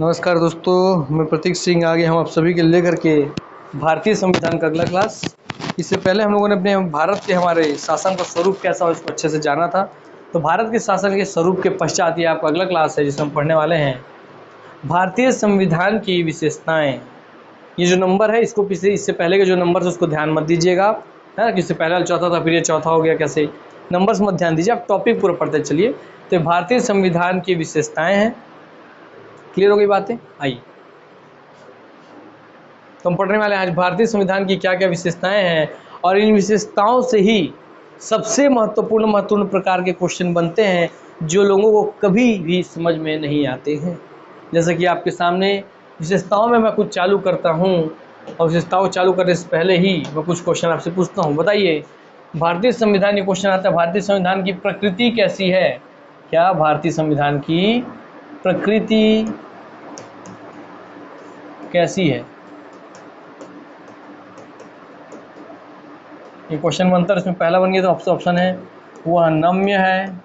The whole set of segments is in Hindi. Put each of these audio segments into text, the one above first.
नमस्कार दोस्तों, मैं प्रतीक सिंह आ गया हूँ आप सभी के लेकर के भारतीय संविधान का अगला क्लास। इससे पहले हम लोगों ने अपने भारत के हमारे शासन का स्वरूप कैसा हो इसको अच्छे से जाना था। तो भारत के शासन के स्वरूप के पश्चात ये आपका अगला क्लास है जिसमें हम पढ़ने वाले हैं भारतीय संविधान की विशेषताएँ। ये जो नंबर है इसको पीछे इससे पहले के जो नंबर है उसको ध्यान मत दीजिएगा आप, है ना। इससे पहले चौथा था, फिर ये चौथा हो गया, कैसे नंबर्स मत ध्यान दीजिए, आप टॉपिक पूरा पढ़ते चलिए। तो भारतीय संविधान की विशेषताएँ हैं। क्लियर हो गई बातें? आइए तो हम पढ़ने वाले हैं आज भारतीय संविधान की क्या क्या विशेषताएं हैं, और इन विशेषताओं से ही सबसे महत्वपूर्ण प्रकार के क्वेश्चन बनते हैं जो लोगों को कभी भी समझ में नहीं आते हैं। जैसे कि आपके सामने विशेषताओं में मैं कुछ चालू करता हूं, और विशेषताओं चालू करने से पहले ही मैं कुछ क्वेश्चन आपसे पूछता हूं। बताइए, भारतीय संविधान ये क्वेश्चन आता है, भारतीय संविधान की प्रकृति कैसी है? क्या भारतीय संविधान की प्रकृति कैसी है? ये क्वेश्चन बनता है, इसमें पहला बन गया तो ऑप्शन है वह नम्य है,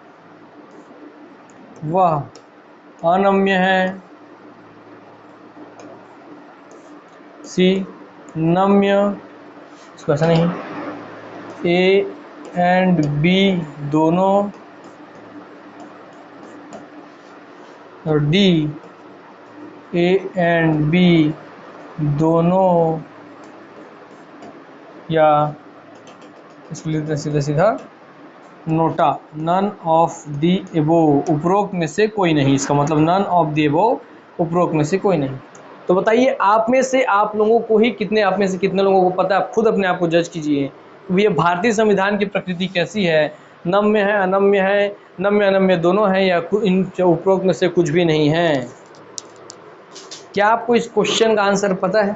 वह अनम्य है, सी नम्य, इसको ऐसा नहीं, ए एंड बी दोनों, और डी ए एंड बी दोनों, या इसको लिखते हैं सीधा सीधा नोटा, नन ऑफ दी एबो, उपरोक्त में से कोई नहीं। इसका मतलब नन ऑफ दी एबो, उपरोक्त में से कोई नहीं। तो बताइए, आप में से आप लोगों को ही कितने, आप में से कितने लोगों को पता है? आप खुद अपने आप को जज कीजिए कि ये भारतीय संविधान की प्रकृति कैसी है, नम्य है, अनम्य है, नम्य अनम्य दोनों है, या इन उपरोक्त में से कुछ भी नहीं है। क्या आपको इस क्वेश्चन का आंसर पता है?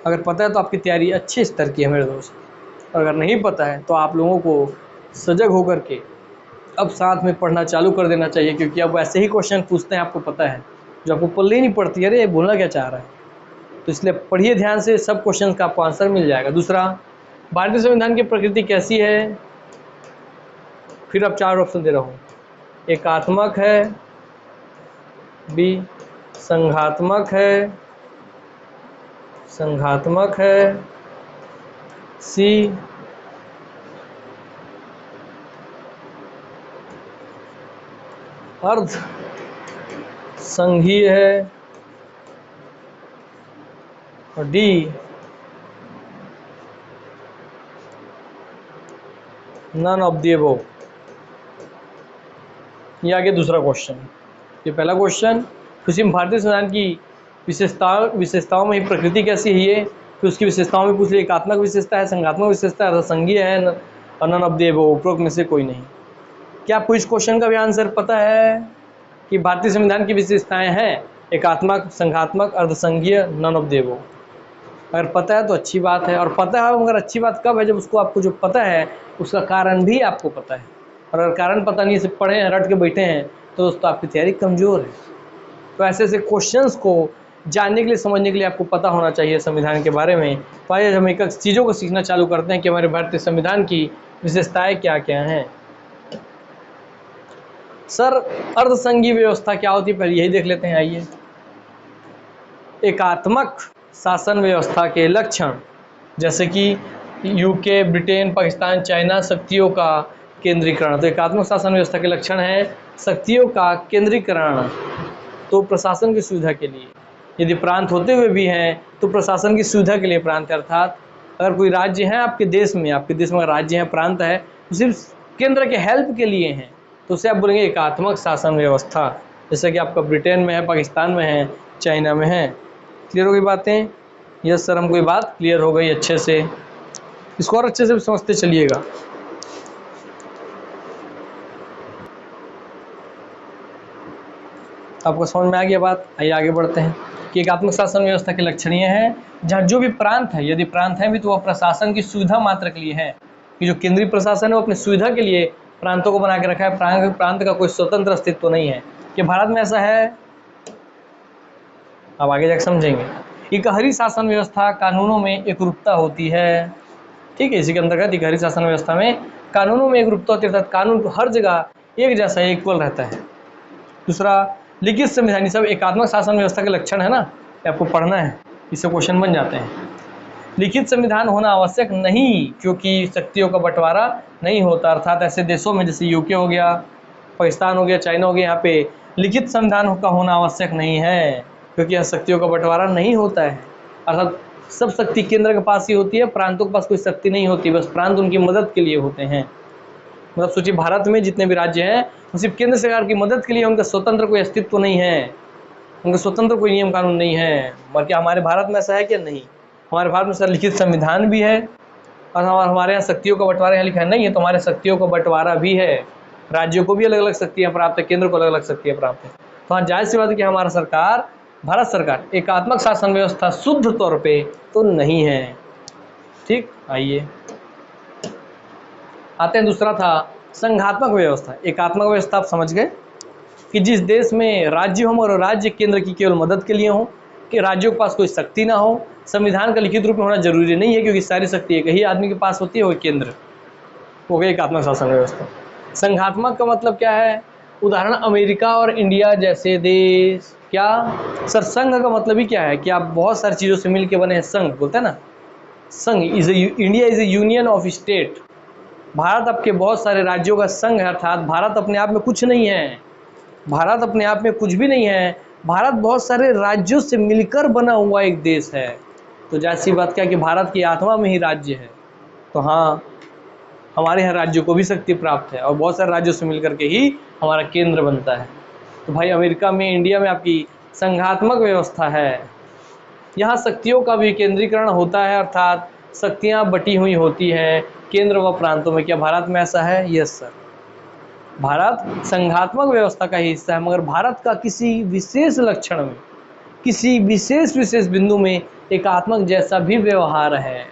अगर पता है तो आपकी तैयारी अच्छे स्तर की है मेरे दोस्त। अगर नहीं पता है तो आप लोगों को सजग होकर के अब साथ में पढ़ना चालू कर देना चाहिए, क्योंकि अब ऐसे ही क्वेश्चन पूछते हैं, आपको पता है, जो आपको पल्ले ही नहीं पड़ती, अरे बोलना क्या चाह रहा है। तो इसलिए पढ़िए ध्यान से, सब क्वेश्चन का आपको आंसर मिल जाएगा। दूसरा, भारतीय संविधान की प्रकृति कैसी है? फिर अब 4 ऑप्शन दे रहा हूँ। एकात्मक है, बी संघात्मक है, संघात्मक है, सी अर्ध संघीय है, और D none of the above. ये आगे दूसरा क्वेश्चन, ये पहला क्वेश्चन, उसी में भारतीय संविधान की विशेषताओं में ही प्रकृति कैसी है ये, फिर उसकी विशेषताओं में पूछ लिया एकात्मक विशेषता है, संघात्मक विशेषता है, संघीय है, और नन ऑफ द अबव, उपरोक्त में से कोई नहीं। क्या आपको इस क्वेश्चन का भी आंसर पता है कि भारतीय संविधान की विशेषताएं हैं एकात्मक, संघात्मक, अर्धसंघीय, नन ऑफ द अबव? अगर पता है तो अच्छी बात है, और पता है मगर अच्छी बात कब है? जब उसको, आपको जो पता है उसका कारण भी आपको पता है। और अगर कारण पता नहीं, सिर्फ पढ़े हैं, रट के बैठे हैं, तो दोस्तों आपकी तैयारी कमज़ोर है। तो ऐसे ऐसे क्वेश्चंस को जानने के लिए, समझने के लिए आपको पता होना चाहिए संविधान के बारे में। तो आइए हम एक एक चीज़ों को सीखना चालू करते हैं कि हमारे भारतीय संविधान की विशेषताएँ क्या क्या हैं। सर, अर्धसंघीय व्यवस्था क्या होती है, पहले यही देख लेते हैं। आइए, एकात्मक शासन व्यवस्था के लक्षण, जैसे कि यूके, ब्रिटेन, पाकिस्तान, चाइना, शक्तियों का केंद्रीकरण। तो एकात्मक शासन व्यवस्था के लक्षण है शक्तियों का केंद्रीकरण, तो प्रशासन की सुविधा के लिए, यदि प्रांत होते हुए भी हैं तो प्रशासन की सुविधा के लिए प्रांत है। अर्थात अगर कोई राज्य है आपके देश में अगर राज्य है, प्रांत है, तो सिर्फ केंद्र के हेल्प के लिए हैं, तो उसे आप बोलेंगे एकात्मक शासन व्यवस्था। जैसे कि आपका ब्रिटेन में है, पाकिस्तान में है, चाइना में है। क्लियर हो गई बातें? यस सर, हमको ये बात क्लियर हो गई अच्छे से। इसको और अच्छे से समझते चलिएगा। आपको समझ में आ गया बात? आइए आगे बढ़ते हैं कि एकात्मक शासन व्यवस्था के लक्षण ये हैं, जहाँ जो भी प्रांत है, यदि प्रांत है भी तो वह प्रशासन की सुविधा मात्र के लिए है, कि जो केंद्रीय प्रशासन है वो अपनी सुविधा के लिए प्रांतों को बना के रखा है। प्रांत का कोई स्वतंत्र अस्तित्व तो नहीं है। कि भारत में ऐसा है? अब आगे जाकर समझेंगे। इकहरी शासन व्यवस्था, कानूनों में एकरूपता होती है। ठीक है, इसी के अंतर्गत इकहरी शासन व्यवस्था में कानूनों में एकरूपता होती है, अर्थात कानून हर जगह एक जैसा इक्वल रहता है। दूसरा, लिखित संविधान, ये सब एकात्मक शासन व्यवस्था के लक्षण है ना, ये आपको पढ़ना है, इससे क्वेश्चन बन जाते हैं। लिखित संविधान होना आवश्यक नहीं क्योंकि शक्तियों का बंटवारा नहीं होता, अर्थात ऐसे देशों में जैसे यूके हो गया, पाकिस्तान हो गया, चाइना हो गया, यहाँ पे लिखित संविधान का होना आवश्यक नहीं है क्योंकि यहाँ शक्तियों का बंटवारा नहीं होता है, अर्थात सब शक्ति केंद्र के पास ही होती है, प्रांतों के पास कोई शक्ति नहीं होती, बस प्रांत उनकी मदद के लिए होते हैं। मतलब सोचिए भारत में जितने भी राज्य हैं वो सिर्फ केंद्र सरकार की मदद के लिए, उनका स्वतंत्र कोई अस्तित्व नहीं है, उनका स्वतंत्र कोई नियम कानून नहीं है। और क्या हमारे भारत में ऐसा है क्या? नहीं, हमारे भारत में सर लिखित संविधान भी है और हमारे यहाँ शक्तियों का बंटवारा यहाँ लिखा है नहीं है, तो हमारे शक्तियों का बंटवारा भी है, राज्यों को भी अलग अलग शक्तियाँ प्राप्त है, केंद्र को अलग अलग शक्तियाँ प्राप्त है। तो हाँ, जाहिर सी बात है कि हमारा सरकार, भारत सरकार एकात्मक शासन व्यवस्था शुद्ध तौर पे तो नहीं है। ठीक, आइए आते हैं, दूसरा था संघात्मक व्यवस्था। एकात्मक व्यवस्था आप समझ गए कि जिस देश में राज्य हो और राज्य केंद्र की केवल मदद के लिए हो, कि राज्यों के पास कोई शक्ति ना हो, संविधान का लिखित रूप में होना जरूरी नहीं है क्योंकि सारी शक्ति एक ही आदमी के पास होती है, वो केंद्र, हो गया एकात्मक शासन व्यवस्था। संघात्मक का मतलब क्या है? उदाहरण अमेरिका और इंडिया जैसे देश। क्या सर, संघ का मतलब ही क्या है कि आप बहुत सारी चीज़ों से मिलकर बने हैं, संघ बोलते हैं ना, संघ is India is A union of state. Bharat आपके बहुत सारे राज्यों का संघ है, अर्थात भारत अपने आप में कुछ नहीं है, भारत अपने आप में कुछ भी नहीं है, भारत बहुत सारे राज्यों से मिलकर बना हुआ एक देश है। तो जाहिर सी बात क्या कि भारत की आत्मा में ही राज्य है, तो हाँ, हमारे यहाँ राज्यों को भी शक्ति प्राप्त है और बहुत सारे राज्यों से मिलकर के ही हमारा केंद्र बनता है। तो भाई अमेरिका में, इंडिया में आपकी संघात्मक व्यवस्था है, यहाँ शक्तियों का विकेंद्रीकरण होता है, अर्थात शक्तियाँ बटी हुई होती हैं केंद्र व प्रांतों में। क्या भारत में ऐसा है? यस सर, भारत संघात्मक व्यवस्था का ही हिस्सा है, मगर भारत का किसी विशेष लक्षण में, किसी विशेष बिंदु में एकात्मक जैसा भी व्यवहार है।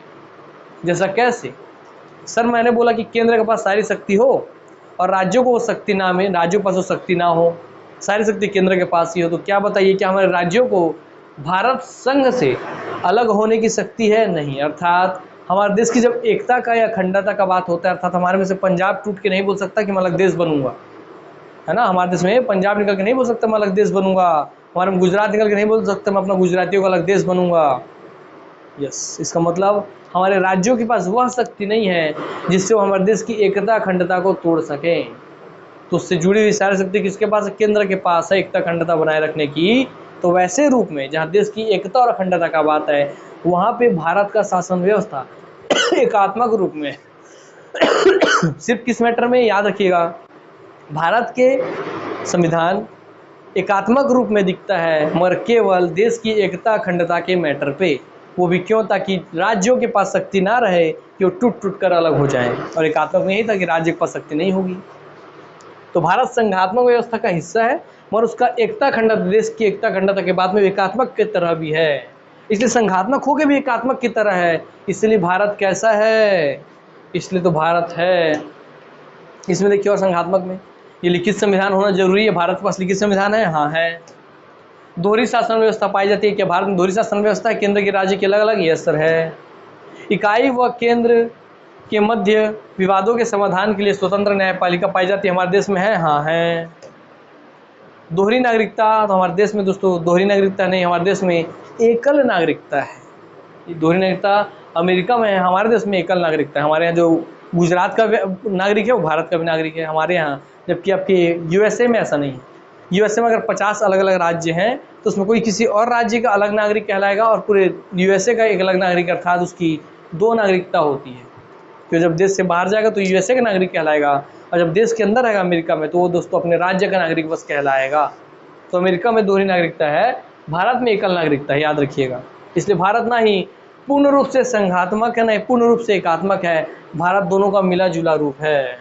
जैसा कैसे? सर मैंने बोला कि केंद्र के पास सारी शक्ति हो और राज्यों को वो शक्ति ना में, राज्यों के पास वो शक्ति ना हो, सारी शक्ति केंद्र के पास ही हो, तो क्या बताइए क्या हमारे राज्यों को भारत संघ से अलग होने की शक्ति है? नहीं। अर्थात हमारे देश की जब एकता का या अखंडता का बात होता है, अर्थात हमारे में से पंजाब टूट के नहीं बोल सकता कि मैं अलग देश बनूंगा, है ना, हमारे देश में पंजाब निकल के नहीं बोल सकता मैं अलग देश बनूंगा, हमारे में गुजरात निकल के नहीं बोल सकता मैं अपना गुजरातियों का अलग देश बनूंगा। यस, इसका मतलब हमारे राज्यों के पास वह शक्ति नहीं है जिससे वो हमारे देश की एकता अखंडता को तोड़ सकें। तो उससे जुड़ी हुई सारी शक्ति किसके पास है? केंद्र के पास है, एकता अखंडता बनाए रखने की। तो वैसे रूप में जहाँ देश की एकता और अखंडता का बात है, वहाँ पे भारत का शासन व्यवस्था एकात्मक रूप में सिर्फ किस मैटर में, याद रखिएगा, भारत के संविधान एकात्मक रूप में दिखता है मगर केवल देश की एकता अखंडता के मैटर पे। वो भी क्यों? ताकि राज्यों के पास शक्ति ना रहे कि वो टूट टूट कर अलग हो जाएं, और एकात्मक में यही था कि राज्य के पास शक्ति नहीं होगी। तो भारत संघात्मक व्यवस्था का हिस्सा है मगर उसका एकता अखंडता, देश की एकता अखंडता के बाद में एकात्मक की तरह भी है, इसलिए संघात्मक होकर भी एकात्मक की तरह है। इसलिए भारत कैसा है? इसलिए तो भारत है। इसमें देखिए और संघात्मक में ये लिखित संविधान होना जरूरी है। भारत के पास लिखित संविधान है? हाँ है। दोहरी शासन व्यवस्था पाई जाती है। क्या भारत में दोहरी शासन व्यवस्था है, केंद्र के राज्य के अलग अलग? यस सर है। इकाई व केंद्र के मध्य विवादों के समाधान के लिए स्वतंत्र न्यायपालिका पाई जाती है। हमारे देश में है? हाँ है। दोहरी नागरिकता, तो हमारे देश में दोस्तों दोहरी नागरिकता नहीं, हमारे देश में एकल नागरिकता है। दोहरी नागरिकता अमेरिका में है, हमारे देश में एकल नागरिकता है। हमारे यहाँ जो गुजरात का नागरिक है वो भारत का भी नागरिक है हमारे यहाँ, जबकि आपके यूएसए में ऐसा नहीं है। यूएसए में अगर 50 अलग अलग राज्य हैं तो उसमें कोई किसी और राज्य का अलग नागरिक कहलाएगा और पूरे यूएसए का एक अलग नागरिक, अर्थात उसकी 2 नागरिकता होती है। तो जब देश से बाहर जाएगा तो यूएसए का नागरिक कहलाएगा, और जब देश के अंदर रहेगा अमेरिका में तो वो दोस्तों अपने राज्य का नागरिक बस कहलाएगा। तो अमेरिका में दोहरी नागरिकता है, भारत में एकल नागरिकता है, याद रखिएगा। इसलिए भारत ना ही पूर्ण रूप से संघात्मक है, ना ही पूर्ण रूप से एकात्मक है, भारत दोनों का मिला जुला रूप है।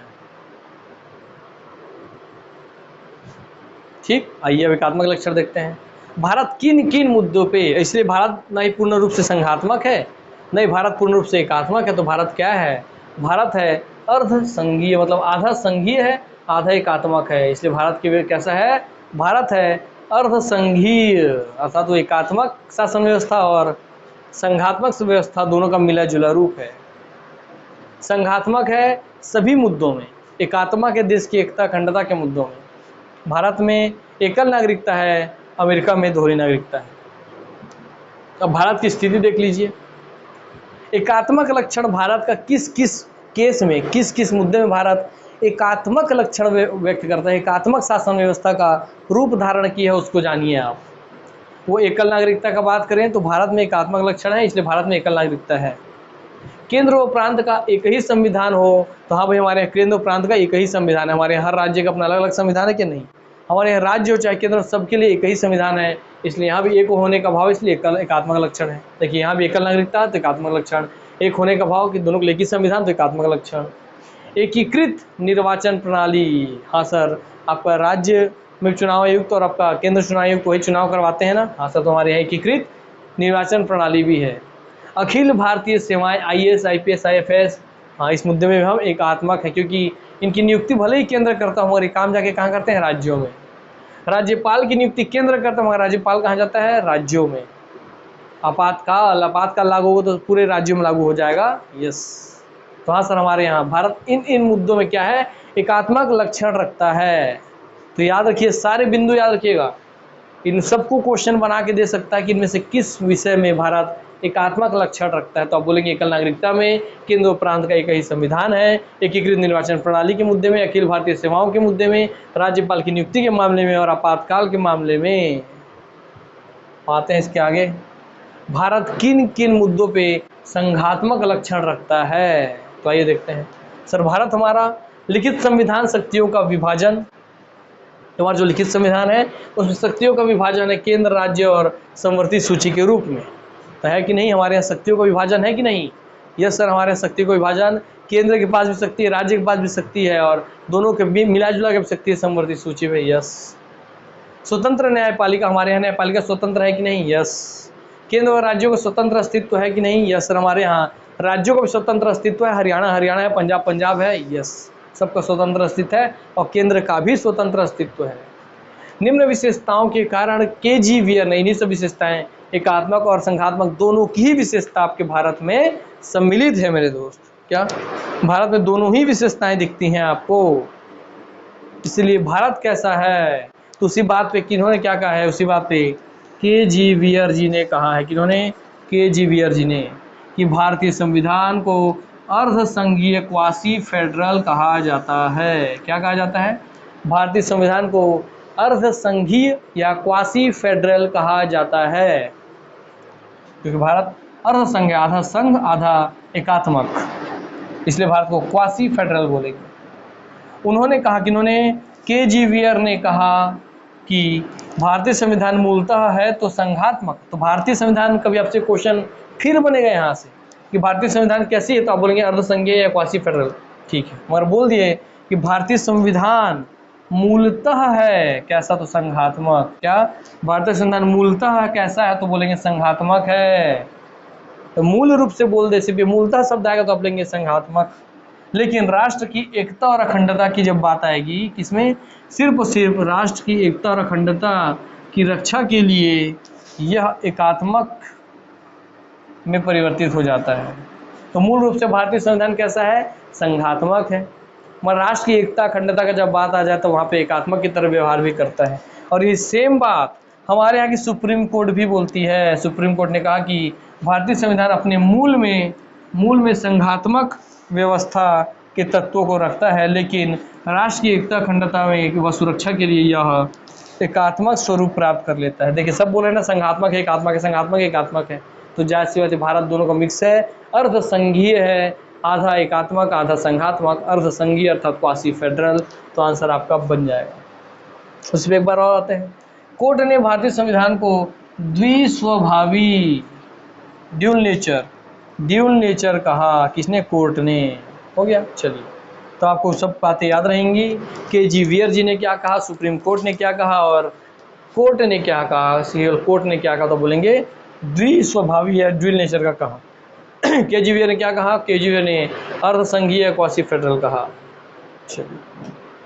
ठीक, आइए अब एकात्मक लक्षण देखते हैं। भारत किन किन मुद्दों पे, इसलिए भारत ना ही पूर्ण रूप से संघात्मक है, नहीं भारत पूर्ण रूप से एकात्मक है। तो भारत क्या है? भारत है अर्ध संघीय, मतलब आधा संघीय है आधा एकात्मक है। इसलिए भारत की कैसा है? भारत है अर्ध संघीय, अर्थात वो एकात्मक शासन व्यवस्था और संघात्मक व्यवस्था दोनों का मिला जुला रूप है। संघात्मक है सभी मुद्दों में, एकात्मक है देश की एकता अखंडता के मुद्दों में। भारत में एकल नागरिकता है, अमेरिका में दोहरी नागरिकता है। अब भारत की स्थिति देख लीजिए। एकात्मक लक्षण भारत का किस किस केस में, किस किस मुद्दे में भारत एकात्मक लक्षण व्यक्त करता है, एकात्मक शासन व्यवस्था का रूप धारण किया है, उसको जानिए आप। वो एकल नागरिकता का बात करें तो भारत में एकात्मक लक्षण है, इसलिए भारत में एकल नागरिकता है। केंद्र व प्रांत का एक ही संविधान हो, तो हाँ भाई हमारे यहाँ केंद्र और प्रांत का एक ही संविधान है। हमारे यहाँ हर राज्य का अपना अलग अलग संविधान है कि नहीं? हमारे यहाँ राज्य हो चाहे केंद्र, सबके लिए एक ही संविधान है, इसलिए यहाँ भी एक होने का भाव, इसलिए एकात्मक लक्षण है। देखिए यहाँ भी एकल नागरिकता तो एकात्मक लक्षण, एक होने का भाव कि दोनों के एक ही संविधान तो एकात्मक लक्षण। एकीकृत निर्वाचन प्रणाली, हाँ सर, आपका राज्य में चुनाव आयुक्त और आपका केंद्र चुनाव आयुक्त वही चुनाव करवाते हैं ना? हाँ सर, तो हमारे यहाँ एकीकृत निर्वाचन प्रणाली भी है। अखिल भारतीय सेवाएं, IAS, IPS, IFS, हाँ इस मुद्दे में भी हम एकात्मक है, क्योंकि इनकी नियुक्ति भले ही केंद्र करता हूँ, मगर काम जाके कहाँ करते हैं? राज्यों में। राज्यपाल की नियुक्ति केंद्र करता है, मगर राज्यपाल कहाँ जाता है? राज्यों में। आपातकाल लागू होगा तो पूरे राज्यों में लागू हो जाएगा। यस, तो हाँ सर, हमारे यहाँ भारत इन मुद्दों में क्या है? एकात्मक लक्षण रखता है। तो याद रखिए, सारे बिंदु याद रखिएगा, इन सबको क्वेश्चन बना के दे सकता है कि इनमें से किस विषय में भारत एकात्मक लक्षण रखता है। तो आप बोलेंगे एकल नागरिकता में, केंद्र प्रांत का एक ही संविधान है, एकीकृत निर्वाचन प्रणाली के मुद्दे में, अखिल भारतीय सेवाओं के मुद्दे में, राज्यपाल की नियुक्ति के मामले में और आपातकाल के मामले में। आते हैं इसके आगे, भारत किन किन मुद्दों पे संघात्मक लक्षण रखता है? तो आइए देखते हैं। सर, भारत हमारा लिखित संविधान शक्तियों का विभाजन, हमारा जो लिखित संविधान है उसमें शक्तियों का विभाजन है केंद्र, राज्य और समवर्ती सूची के रूप में। तो है कि नहीं? हमारे यहाँ शक्तियों का विभाजन है कि नहीं? यस सर, हमारे यहाँ शक्तियों का विभाजन, केंद्र के पास भी शक्ति है, राज्य के पास भी शक्ति है, और दोनों के भी मिला जुला के शक्ति है समवर्ती सूची में। यस। स्वतंत्र न्यायपालिका, हमारे यहाँ न्यायपालिका स्वतंत्र है कि नहीं? यस। केंद्र और राज्यों का स्वतंत्र अस्तित्व है कि नहीं? यस सर, हमारे यहाँ राज्यों का भी स्वतंत्र अस्तित्व है। हरियाणा है, पंजाब है। यस, सबका स्वतंत्र अस्तित्व है और केंद्र का भी स्वतंत्र अस्तित्व है। निम्न विशेषताओं के कारण KGVR ने, इन्हीं सब विशेषताएं, एकात्मक और संघात्मक दोनों की ही विशेषता आपके भारत में सम्मिलित है मेरे दोस्त। क्या भारत में दोनों ही विशेषताएं दिखती हैं आपको? इसलिए भारत कैसा है, तो उसी बात पे किन्होंने क्या कहा है? उसी बात पे KGVR जी ने कहा है। किन्होंने? KGVR जी ने, कि भारतीय संविधान को अर्ध संघीय क्वासी फेडरल कहा जाता है। क्या कहा जाता है? भारतीय संविधान को अर्ध संघीय या क्वासी फेडरल कहा जाता है, क्योंकि भारत अर्ध संघ, आधा संघ आधा एकात्मक, इसलिए भारत को क्वासी फेडरल बोलेंगे। उन्होंने कहा, किन्होंने? KGVR ने कहा कि भारतीय संविधान मूलतः है तो संघात्मक। तो भारतीय संविधान, कभी आपसे क्वेश्चन फिर बनेगा यहाँ से कि भारतीय संविधान कैसी है, तो आप बोलेंगे अर्ध संघीय या क्वासी फेडरल। ठीक है, मगर बोल दिए कि भारतीय संविधान मूलतः है कैसा, तो संघात्मक। क्या भारतीय संविधान मूलतः कैसा है, तो बोलेंगे संघात्मक है। तो मूल रूप से बोल दे, सिर्फ मूलतः शब्द आएगा तो आप लेंगे संघात्मक। लेकिन राष्ट्र की एकता और अखंडता की जब बात आएगी, किसमें? सिर्फ और सिर्फ राष्ट्र की एकता और अखंडता की रक्षा के लिए यह एकात्मक में परिवर्तित हो जाता है। तो मूल रूप से भारतीय संविधान कैसा है? संघात्मक है। मगर राष्ट्र की एकता अखंडता का जब बात आ जाए तो वहाँ पे एकात्मक की तरह व्यवहार भी करता है। और ये सेम बात हमारे यहाँ की सुप्रीम कोर्ट भी बोलती है। सुप्रीम कोर्ट ने कहा कि भारतीय संविधान अपने मूल में संघात्मक व्यवस्था के तत्वों को रखता है, लेकिन राष्ट्र की एकता अखंडता में व सुरक्षा के लिए यह एकात्मक स्वरूप प्राप्त कर लेता है। देखिए, सब बोल रहे हैं ना, संघात्मक है, एकात्मक है, संघात्मक है, एकात्मक है। तो जाहिर सी बात है, भारत दोनों का मिक्स है, अर्ध संघीय है, आधा एकात्मक आधा संघात्मक, अर्ध संघीय अर्थात क्वासी फेडरल। तो आंसर आपका बन जाएगा। उस पर एक बार और आते हैं। कोर्ट ने भारतीय संविधान को द्विस्वभावी, ड्यूल नेचर कहा। किसने? कोर्ट ने। हो गया, चलिए, तो आपको सब बातें याद रहेंगी। KGVR जी ने क्या कहा, सुप्रीम कोर्ट ने क्या कहा और कोर्ट ने क्या कहा, सिविल कोर्ट ने क्या कहा, तो बोलेंगे द्विस्वभावी या ड्यूल नेचर का कहा। KGVR ने क्या कहा? KGVR ने अर्ध संघीय क्वासी फेडरल कहा। चलिए,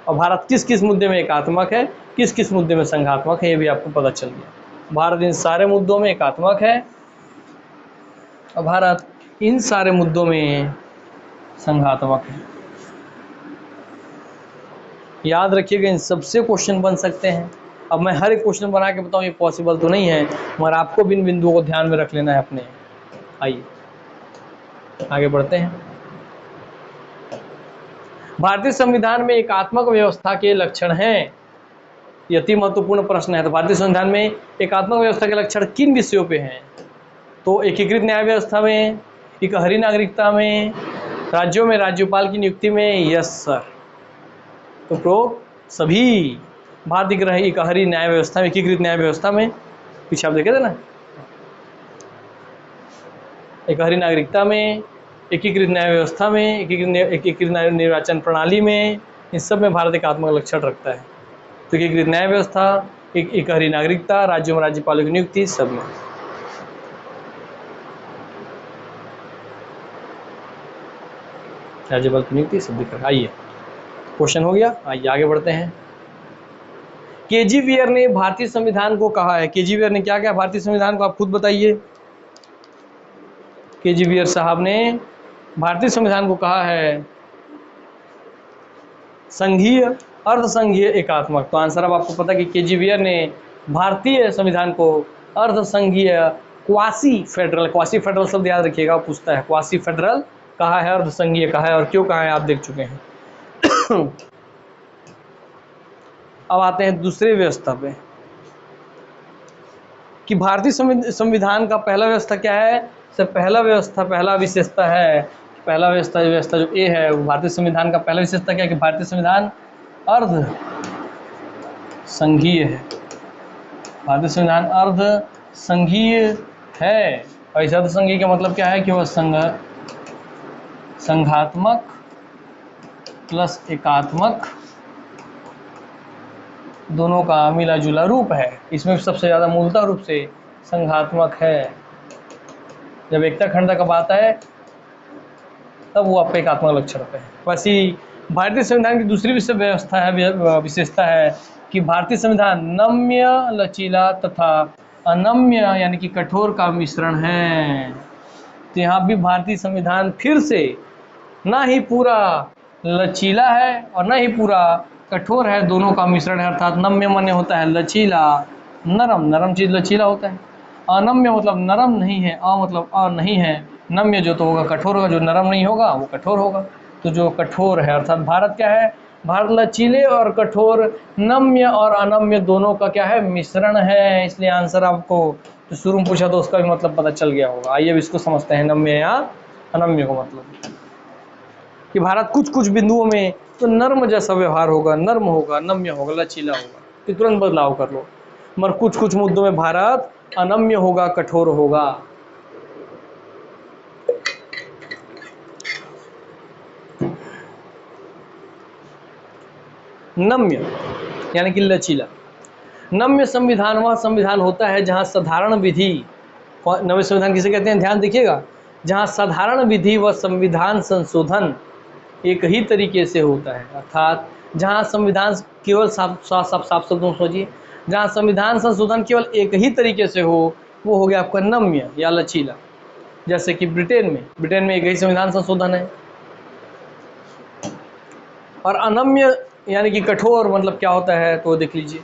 और भारत किस किस मुद्दे में एकात्मक है, किस किस मुद्दे में संघात्मक है, ये भी आपको पता चल गया। भारत इन सारे मुद्दों में एकात्मक है और भारत इन सारे मुद्दों में संघात्मक है। याद रखिएगा, इन सबसे क्वेश्चन बन सकते हैं। अब मैं हर एक क्वेश्चन बना के बताऊँ ये पॉसिबल तो नहीं है, मगर आपको भी इन बिंदुओं को ध्यान में रख लेना है अपने। आइए आगे बढ़ते हैं। भारतीय संविधान में एकात्मक व्यवस्था के लक्षण हैं। ये अति महत्वपूर्ण प्रश्न है। तो भारतीय संविधान में एकात्मक व्यवस्था के लक्षण किन विषयों पे हैं? तो एकीकृत न्याय व्यवस्था में, इकहरी नागरिकता में, राज्यों में राज्यपाल की नियुक्ति में। Yes sir. तो प्रो सभी बात दिख रही इकहरी न्याय व्यवस्था में, एकीकृत न्याय व्यवस्था में, पीछे आप देखे थे ना, इकहरी नागरिकता में, एकीकृत न्याय व्यवस्था में, एकीकृत निर्वाचन प्रणाली में, इन सब में भारत एकात्मक लक्षण रखता है। तो एकीकृत न्याय व्यवस्था, इकहरी नागरिकता, राज्यों में राज्यपालों की नियुक्ति, सब में। राज्यपाल की नियुक्ति सब दिख रहा है। आइए क्वेश्चन हो गया, आइए आगे बढ़ते हैं। केजीवीयर ने भारतीय संविधान को कहा है, केजीवीयर ने क्या कहा भारतीय संविधान को, आप खुद बताइए। केजीवीयर साहब ने भारतीय संविधान को कहा है संघीय, अर्धसंघीय, एकात्मक। तो आंसर अब आपको पता कि केजीवीयर ने भारतीय संविधान को अर्धसंघीय, क्वासी फेडरल, क्वासी फेडरल शब्द याद रखिएगा, पूछता है क्वासी फेडरल कहा है, अर्धसंघीय कहा है और क्यों कहा है आप देख चुके हैं। अब आते हैं दूसरे व्यवस्था पे कि भारतीय संविधान का पहला व्यवस्था क्या है। सर पहला व्यवस्था, पहला विशेषता है, पहला व्यवस्था जो ए है वो भारतीय संविधान का पहला विशेषता क्या है कि भारतीय संविधान अर्ध संघीय है। भारतीय संविधान अर्ध संघीय है। और इस अर्ध संघीय का मतलब क्या है कि वह संघात्मक प्लस एकात्मक दोनों का मिला जुला रूप है। इसमें सबसे ज़्यादा मूलतः रूप से संघात्मक है। जब एकता खंडता का बात है तब वो आपका एकात्मक लक्षण पे है। वैसे भारतीय संविधान की दूसरी व्यवस्था है, विशेषता है कि भारतीय संविधान नम्य, लचीला तथा अनम्य यानी कि कठोर का मिश्रण है। तो यहाँ भी भारतीय संविधान फिर से ना ही पूरा लचीला है और ना ही पूरा कठोर है, दोनों का मिश्रण है। अर्थात नम्य माने होता है लचीला, नरम, नरम चीज लचीला होता है। अनम्य मतलब नरम नहीं है, मतलब नहीं है। नम्य जो तो होगा कठोर होगा, जो नरम नहीं होगा वो कठोर होगा। तो जो कठोर है अर्थात भारत क्या है, भारत लचीले और कठोर, नम्य और अनम्य दोनों का क्या है, मिश्रण है। इसलिए आंसर आपको जो शुरू में पूछा तो उसका भी मतलब पता चल गया होगा। आइए अब इसको समझते हैं, नम्य या अनम्य को मतलब कि भारत कुछ कुछ बिंदुओं में तो नर्म जैसा व्यवहार होगा, नर्म होगा, नम्य होगा, लचीला होगा, कि तुरंत बदलाव कर लो। मगर कुछ कुछ मुद्दों में भारत अनम्य होगा, कठोर होगा। नम्य यानी कि लचीला। नम्य संविधान वह संविधान होता है जहां साधारण विधि, नव्य संविधान किसे कहते हैं ध्यान देखिएगा, जहां साधारण विधि व संविधान संशोधन एक ही तरीके से होता है। अर्थात जहां संविधान केवल साफ शब्दों में सोचिए, जहां संविधान संशोधन केवल एक ही तरीके से हो वो हो गया आपका नम्य या लचीला। जैसे कि ब्रिटेन में एक ही संविधान संशोधन है। और अनम्य यानी कि कठोर मतलब क्या होता है तो देख लीजिए,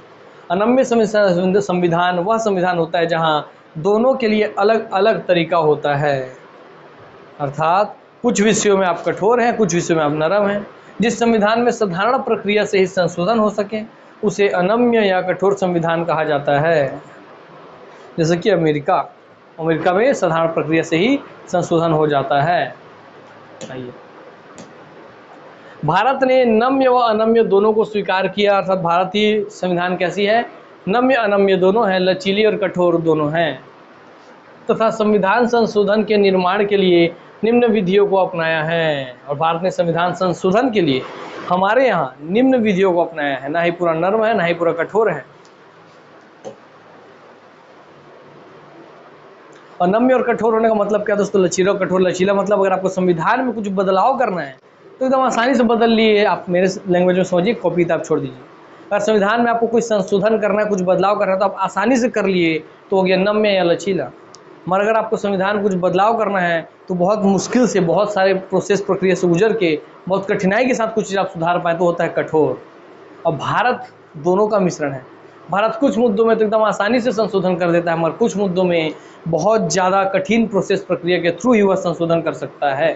अनम्य संविधान वह संविधान होता है जहां दोनों के लिए अलग अलग तरीका होता है। अर्थात कुछ विषयों में आप कठोर हैं, कुछ विषयों में आप नरम हैं। जिस संविधान में साधारण प्रक्रिया से ही संशोधन हो सके उसे अनम्य या कठोर संविधान कहा जाता है। जैसे कि अमेरिका में साधारण प्रक्रिया से ही संशोधन हो जाता है। आइए, भारत ने नम्य व अनम्य दोनों को स्वीकार किया। अर्थात भारतीय संविधान कैसी है, नम्य अनम्य दोनों है, लचीली और कठोर दोनों हैं। तथा संविधान संशोधन के निर्माण के लिए निम्न विधियों को अपनाया है। और भारत ने संविधान संशोधन के लिए हमारे यहाँ निम्न विधियों को अपनाया है, ना ही पूरा नर्म है ना ही पूरा कठोर है। और नम्य और कठोर होने का मतलब क्या दोस्तों, लचीला और कठोर। लचीला मतलब अगर आपको संविधान में कुछ बदलाव करना है तो एकदम आसानी से बदल लिए, आप मेरे लैंग्वेज में समझिए, कॉपी किताब छोड़ दीजिए। अगर संविधान में आपको कुछ संशोधन करना है, कुछ बदलाव करना है तो आप आसानी से कर लिए तो हो गया नम्य या लचीला। मगर अगर आपको संविधान कुछ बदलाव करना है तो बहुत मुश्किल से, बहुत सारे प्रोसेस प्रक्रिया से गुजर के, बहुत कठिनाई के साथ कुछ चीज़ आप सुधार पाए तो होता है कठोर। और भारत दोनों का मिश्रण है। भारत कुछ मुद्दों में तो एकदम आसानी से संशोधन कर देता है, मगर कुछ मुद्दों में बहुत ज़्यादा कठिन प्रोसेस प्रक्रिया के थ्रू ही वह संशोधन कर सकता है।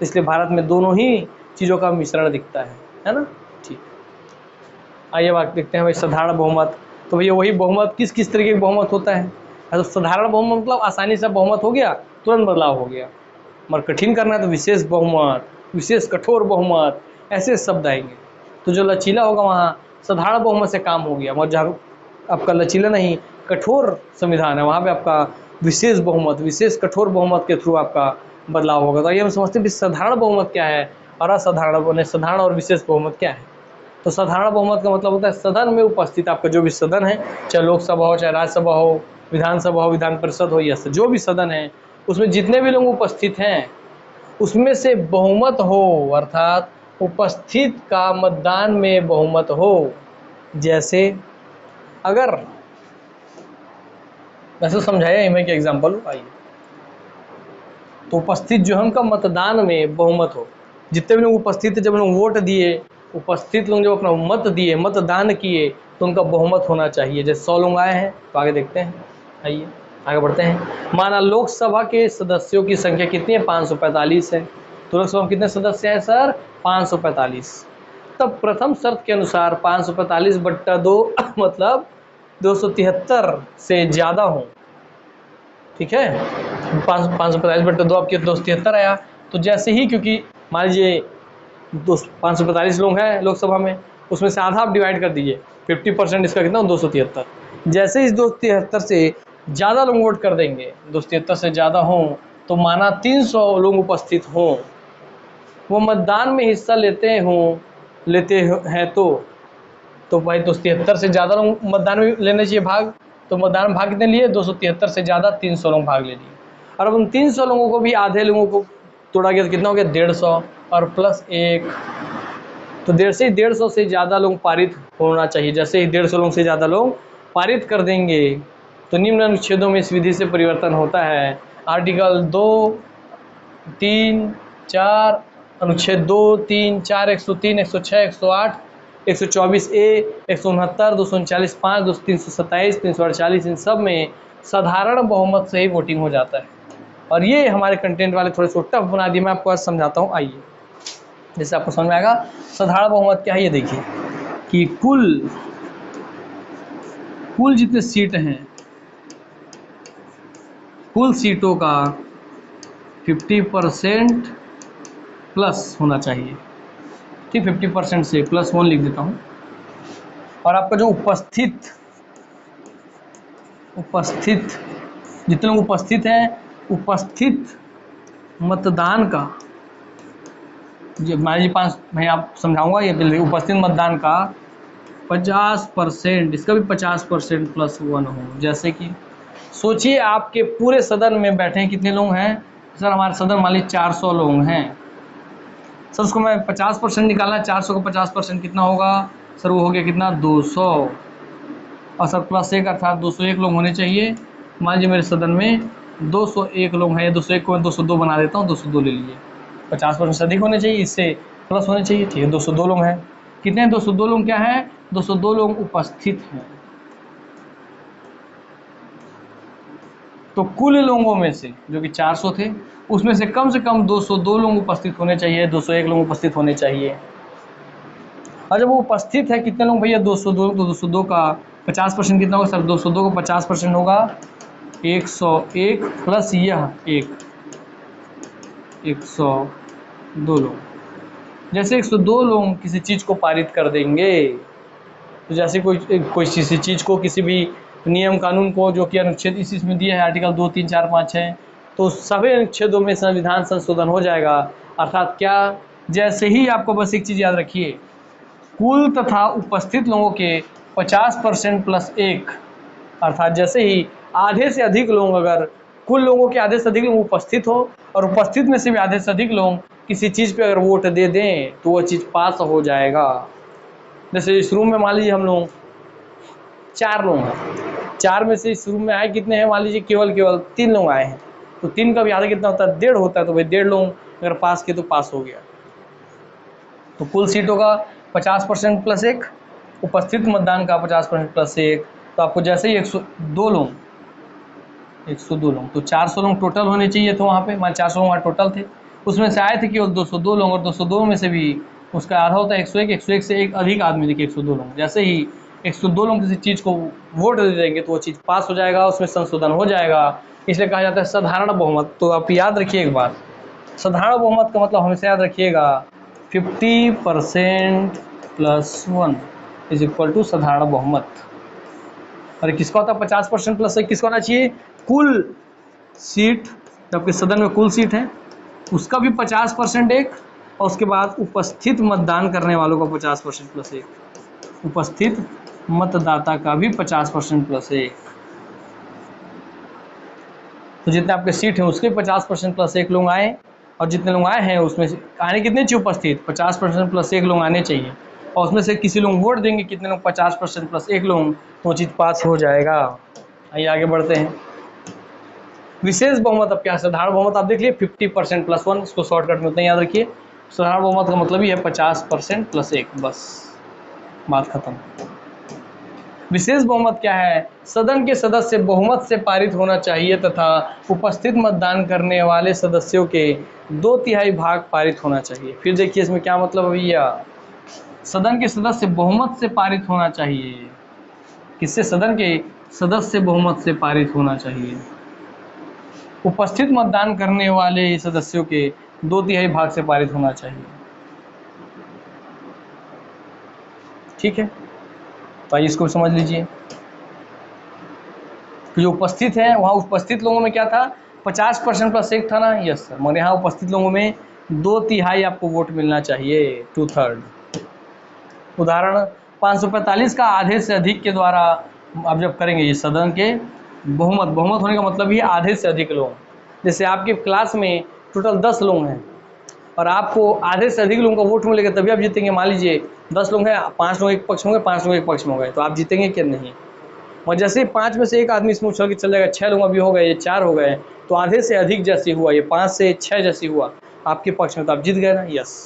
इसलिए भारत में दोनों ही चीज़ों का मिश्रण दिखता है ना। ठीक, आइए बात देखते हैं भाई साधारण बहुमत। तो भैया वही बहुमत किस किस तरीके का बहुमत होता है। तो साधारण बहुमत मतलब आसानी से बहुमत हो गया, तुरंत बदलाव हो गया। मगर कठिन करना है तो विशेष बहुमत, विशेष कठोर बहुमत, ऐसे शब्द आएंगे। तो जो लचीला होगा वहाँ साधारण बहुमत से काम हो गया, मगर जहाँ आपका लचीला नहीं कठोर संविधान है वहाँ पे आपका विशेष बहुमत, विशेष कठोर बहुमत के थ्रू आपका बदलाव होगा। तो ये हम समझते हैं साधारण बहुमत क्या है और असाधारण, साधारण और विशेष बहुमत क्या है। तो साधारण बहुमत का मतलब होता है सदन में उपस्थित आपका जो भी सदन है, चाहे लोकसभा हो, चाहे राज्यसभा हो, विधानसभा हो, विधान परिषद हो, या जो भी सदन है उसमें जितने भी लोग उपस्थित हैं उसमें से बहुमत हो, अर्थात उपस्थित का मतदान में बहुमत हो। जैसे अगर वैसे समझाया मैं क्या एग्जाम्पल आइए, तो उपस्थित जो है उनका मतदान में बहुमत हो, जितने भी लोग उपस्थित थे, जब लोग वोट दिए, उपस्थित लोग जब अपना मत दिए, मतदान किए, तो उनका बहुमत होना चाहिए। जैसे 100 लोग आए हैं तो आगे देखते हैं, आइए आगे बढ़ते हैं। माना लोकसभा के सदस्यों की संख्या कितनी है, 545 है। तो लोकसभा में कितने सदस्य हैं सर, 545। तब प्रथम शर्त के अनुसार 545/2 मतलब 273 से ज़्यादा हो। ठीक है, 545/2 आपके 273 आया। तो जैसे ही, क्योंकि मान लीजिए 545 लोग हैं लोकसभा में, उसमें से आधा आप डिवाइड कर दीजिए, 50% इसका कितना, 273। जैसे इस 273 से ज़्यादा लोग वोट कर देंगे, 273 से ज़्यादा हों, तो माना 300 लोग उपस्थित हों, वो मतदान में हिस्सा लेते हैं तो भाई 273 से ज़्यादा लोग मतदान में लेने चाहिए भाग। तो मतदान में भाग कितने लिए, 273 से ज़्यादा 300 लोग भाग ले लिए। और अब उन 300 लोगों को भी आधे लोगों को तोड़ा गया तो कितना हो गया, 150 और प्लस 1, तो 150 से ज़्यादा लोग पारित होना चाहिए। जैसे ही 150 लोग से ज़्यादा लोग पारित कर देंगे तो निम्न अनुच्छेदों में इस विधि से परिवर्तन होता है। आर्टिकल 2, 3, 4, अनुच्छेद 2, 3, 4, 103, 106, 108, 124A, 169, 239, 5, 327, 348, इन सब में साधारण बहुमत से ही वोटिंग हो जाता है। और ये हमारे कंटेंट वाले थोड़े से टफ बना दिए, मैं आपको आज समझाता हूँ। आइए जैसे आपको समझ में आएगा साधारण बहुमत क्या है। ये देखिए कि कुल जितने सीट हैं, कुल सीटों का 50% प्लस होना चाहिए। ठीक, 50% से +1 लिख देता हूँ। और आपका जो उपस्थित जितने लोग उपस्थित हैं, उपस्थित मतदान का, जो मान लीजिए 5, मैं आप समझाऊंगा ये, उपस्थित मतदान का 50%, इसका भी 50% +1 हो। जैसे कि सोचिए आपके पूरे सदन में बैठे कितने लोग हैं सर, हमारे सदन मान लीजिए 400 लोग हैं सर, उसको मैं 50% निकालना है, 400 का 50% कितना होगा सर, वो हो गया कितना, 200। और सर +1 अर्थात 201 लोग होने चाहिए। मान लीजिए मेरे सदन में 201 लोग हैं, 201 को मैं 202 बना देता हूँ, 202 ले लीजिए। 50% से अधिक होने चाहिए, इससे प्लस होने चाहिए। ठीक है, 202 लोग हैं। कितने, 202 लोग क्या हैं, 202 लोग उपस्थित हैं। तो कुल लोगों में से जो कि 400 थे, उसमें से कम 202 लोग उपस्थित होने चाहिए, 201 लोग उपस्थित होने चाहिए। और जब वो उपस्थित है कितने लोग भैया, 202, तो 202 का 50% कितना होगा सर, 202 का 50% होगा 101 प्लस यह 102 लोग। जैसे 102 लोग किसी चीज़ को पारित कर देंगे, तो जैसे कोई किसी चीज़ को, किसी भी नियम कानून को, जो कि अनुच्छेद इसमें दिया है आर्टिकल 2, 3, 4, 5, 6, तो सभी अनुच्छेदों में संविधान संशोधन हो जाएगा। अर्थात क्या, जैसे ही आपको बस एक चीज़ याद रखिए, कुल तथा उपस्थित लोगों के 50% + 1, अर्थात जैसे ही आधे से अधिक लोग, अगर कुल लोगों के आधे से अधिक लोग उपस्थित हो और उपस्थित में से भी आधे से अधिक लोग किसी चीज़ पे अगर वोट दे दें तो वो चीज़ पास हो जाएगा। जैसे इस रूम में मान लीजिए हम लोग 4 लोग हैं, 4 में से इस रूम में आए कितने हैं, मान लीजिए केवल 3 लोग आए हैं, तो 3 का भी आधा कितना होता है, 1.5 होता है। तो भाई 1.5 लोग अगर पास किए तो पास हो गया। तो कुल सीटों का 50% + 1, उपस्थित मतदान का 50% प्लस 1, तो आपको जैसे ही 102 लोग 102 लोग तो 400 लोग टोटल होने चाहिए थे वहाँ पे, मान 400 लोग वहाँ टोटल थे, उसमें से आए थे केवल 202 लोग, और 202 में से भी उसका आधा होता है 101, 101 से एक अधिक आदमी देखिए 102 लोग, जैसे ही 102 लोग किसी चीज़ को वोट दे देंगे तो वो चीज़ पास हो जाएगा, उसमें संशोधन हो जाएगा, इसलिए कहा जाता है साधारण बहुमत। तो आप याद रखिए एक बात, साधारण बहुमत का मतलब हमेशा याद रखिएगा 50% प्लस 1 इज इक्वल टू साधारण बहुमत। और किसका होता है 50% प्लस 1, किसका होना चाहिए, कुल सीट, जबकि सदन में कुल सीट है उसका भी 50% एक, और उसके बाद उपस्थित मतदान करने वालों का 50% प्लस 1, उपस्थित मतदाता का भी 50% प्लस 1, तो जितने आपके सीट हैं उसके 50% प्लस 1 लोग आए, और जितने लोग आए हैं उसमें से आने कितने चाहिए उपस्थित 50% प्लस 1 लोग आने चाहिए, और उसमें से किसी लोग वोट देंगे कितने लोग 50% प्लस 1 लोग, तो वो चीज़ पास हो जाएगा। आइए आगे बढ़ते हैं। विशेष बहुमत अब क्या है, साधारण बहुमत आप देख लिए 50% प्लस 1, इसको शॉर्टकट में उतना याद रखिए। साधारण बहुमत का मतलब ही है 50% प्लस 1, बस बात खत्म। विशेष बहुमत क्या है, सदन के सदस्य बहुमत से पारित होना चाहिए तथा उपस्थित मतदान करने वाले सदस्यों के 2/3 भाग पारित होना चाहिए। फिर देखिए इसमें क्या मतलब है भैया, सदन के सदस्य बहुमत से पारित होना चाहिए, किससे, सदन के सदस्य बहुमत से पारित होना चाहिए, उपस्थित मतदान करने वाले सदस्यों के 2/3 भाग से पारित होना चाहिए। ठीक है, तो आइए इसको समझ लीजिए। तो जो उपस्थित है वहाँ उपस्थित लोगों में क्या था 50% प्लस 1 था ना, यस सर, मगर यहाँ उपस्थित लोगों में 2/3 आपको वोट मिलना चाहिए, 2/3। उदाहरण 545 का आधे से अधिक के द्वारा आप जब करेंगे ये सदन के बहुमत, बहुमत होने का मतलब ये आधे से अधिक लोग, जैसे आपके क्लास में टोटल 10 लोग हैं और आपको आधे से अधिक लोगों का वोट मिलेगा तभी आप जीतेंगे। मान लीजिए 10 लोग हैं, 5 लोग एक पक्ष में होंगे, 5 लोग एक पक्ष में हो गए, तो आप जीतेंगे क्या, नहीं। और जैसे ही 5 में से एक आदमी इसमें उछल के चल जाएगा, 6 लोग अभी हो गए, ये 4 हो गए, तो आधे से अधिक जैसे हुआ, ये 5 से 6 जैसे हुआ आपके पक्ष में, तो आप जीत गए ना, यस।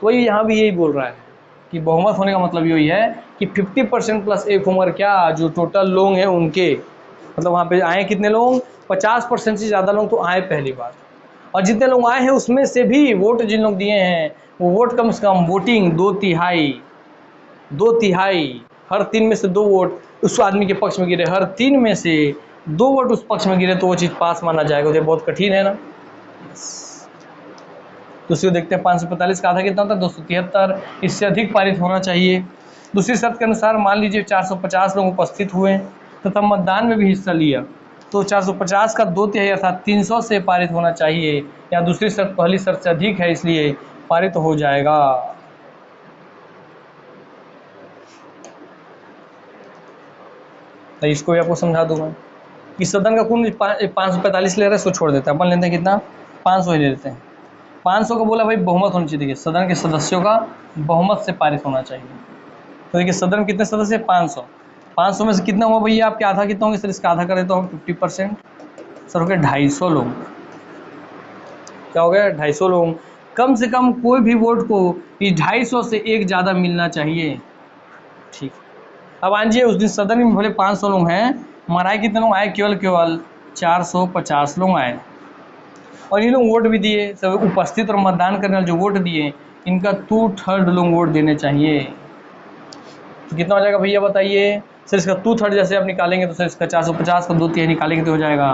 तो वही यहाँ भी यही बोल रहा है कि बहुमत होने का मतलब यही है कि 50% प्लस 1 उम्र क्या, जो टोटल लोग हैं उनके, मतलब वहाँ पे आए कितने लोग, 50% से ज़्यादा लोग तो आए पहली बार, और जितने लोग आए हैं उसमें से भी वोट जिन लोग दिए हैं वो वोट कम से कम वोटिंग 2/3, 2/3, हर 3 में से 2 वोट उस आदमी के पक्ष में गिरे, हर 3 में से 2 वोट उस पक्ष में गिरे, तो वो चीज़ पास माना जाएगा। तो ये बहुत कठिन है ना। दूसरी देखते हैं 545 का आधा कितना होता है 273, इससे अधिक पारित होना चाहिए। दूसरी शर्त के अनुसार मान लीजिए 450 लोग उपस्थित हुए तथा मतदान में भी हिस्सा लिया, तो 450 का 2/3 अर्थात 300 से पारित होना चाहिए, या दूसरी शर्त पहली शर्त से अधिक है इसलिए पारित हो जाएगा। तो इसको भी आपको समझा दूंगा कि सदन का कुल 545 ले रहा है, इसको छोड़ देते हैं, अपन लेते हैं कितना 500 ही ले लेते हैं। 500 का बोला भाई बहुमत होनी चाहिए, देखिए सदन के सदस्यों का बहुमत से पारित होना चाहिए। तो देखिए सदन में कितने सदस्य 500, 500 में से कितना हुआ भैया आपके, आधा कितना होंगे सर, इसका आधा कर देता हूँ 50%, सर हो गया 250 लोग। क्या हो गया 250 लोग, कम से कम कोई भी वोट को इस 250 से एक ज़्यादा मिलना चाहिए। ठीक, अब आइए उस दिन सदन में भले 500 लोग हैं, मगर आए कितने लोग आए, केवल 450 लोग आए, और ये लोग वोट भी दिए, सब उपस्थित और मतदान करने वाले जो वोट दिए इनका 2/3 लोग वोट देने चाहिए। तो कितना हो जाएगा भैया बताइए सर, इसका 2/3 जैसे आप निकालेंगे तो सर इसका 450 का 2/3 निकालेंगे तो हो जाएगा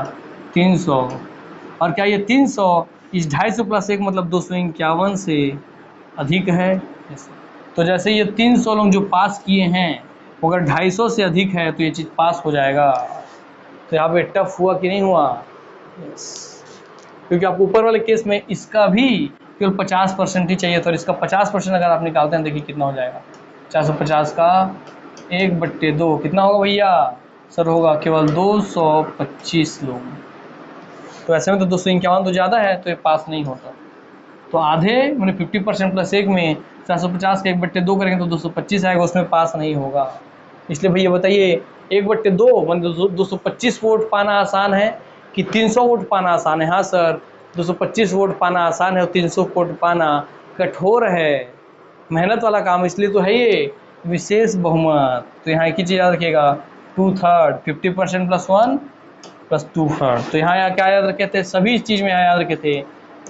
300, और क्या ये 300 इस 250 प्लस 1 मतलब 251 से अधिक है। तो जैसे ये 300 लोग जो पास किए हैं अगर 250 से अधिक है तो ये चीज़ पास हो जाएगा। तो यहाँ पे टफ हुआ कि नहीं हुआ, क्योंकि आपको ऊपर वाले केस में इसका भी केवल 50% ही चाहिए था, और इसका 50% अगर आप निकालते हैं देखिए कितना हो जाएगा, 450 का 1/2 कितना होगा भैया सर, होगा केवल 225 लोग। तो ऐसे में तो 251 तो ज़्यादा है, तो ये पास नहीं होता। तो आधे मैंने 50% प्लस 1 में 450 का 1/2 करेंगे तो 225 आएगा, उसमें पास नहीं होगा। इसलिए भैया बताइए 1/2 मतलब 225 वोट पाना आसान है कि 300 वोट पाना आसान है। हाँ सर, 225 वोट पाना आसान है और 300 वोट पाना कठोर है, मेहनत वाला काम इसलिए तो है ये विशेष बहुमत। तो यहाँ एक ही चीज़ याद रखिएगा, 2/3 50% + 1 + 2/3। तो यहाँ क्या याद रखे थे, सभी चीज़ में यहाँ याद रखे थे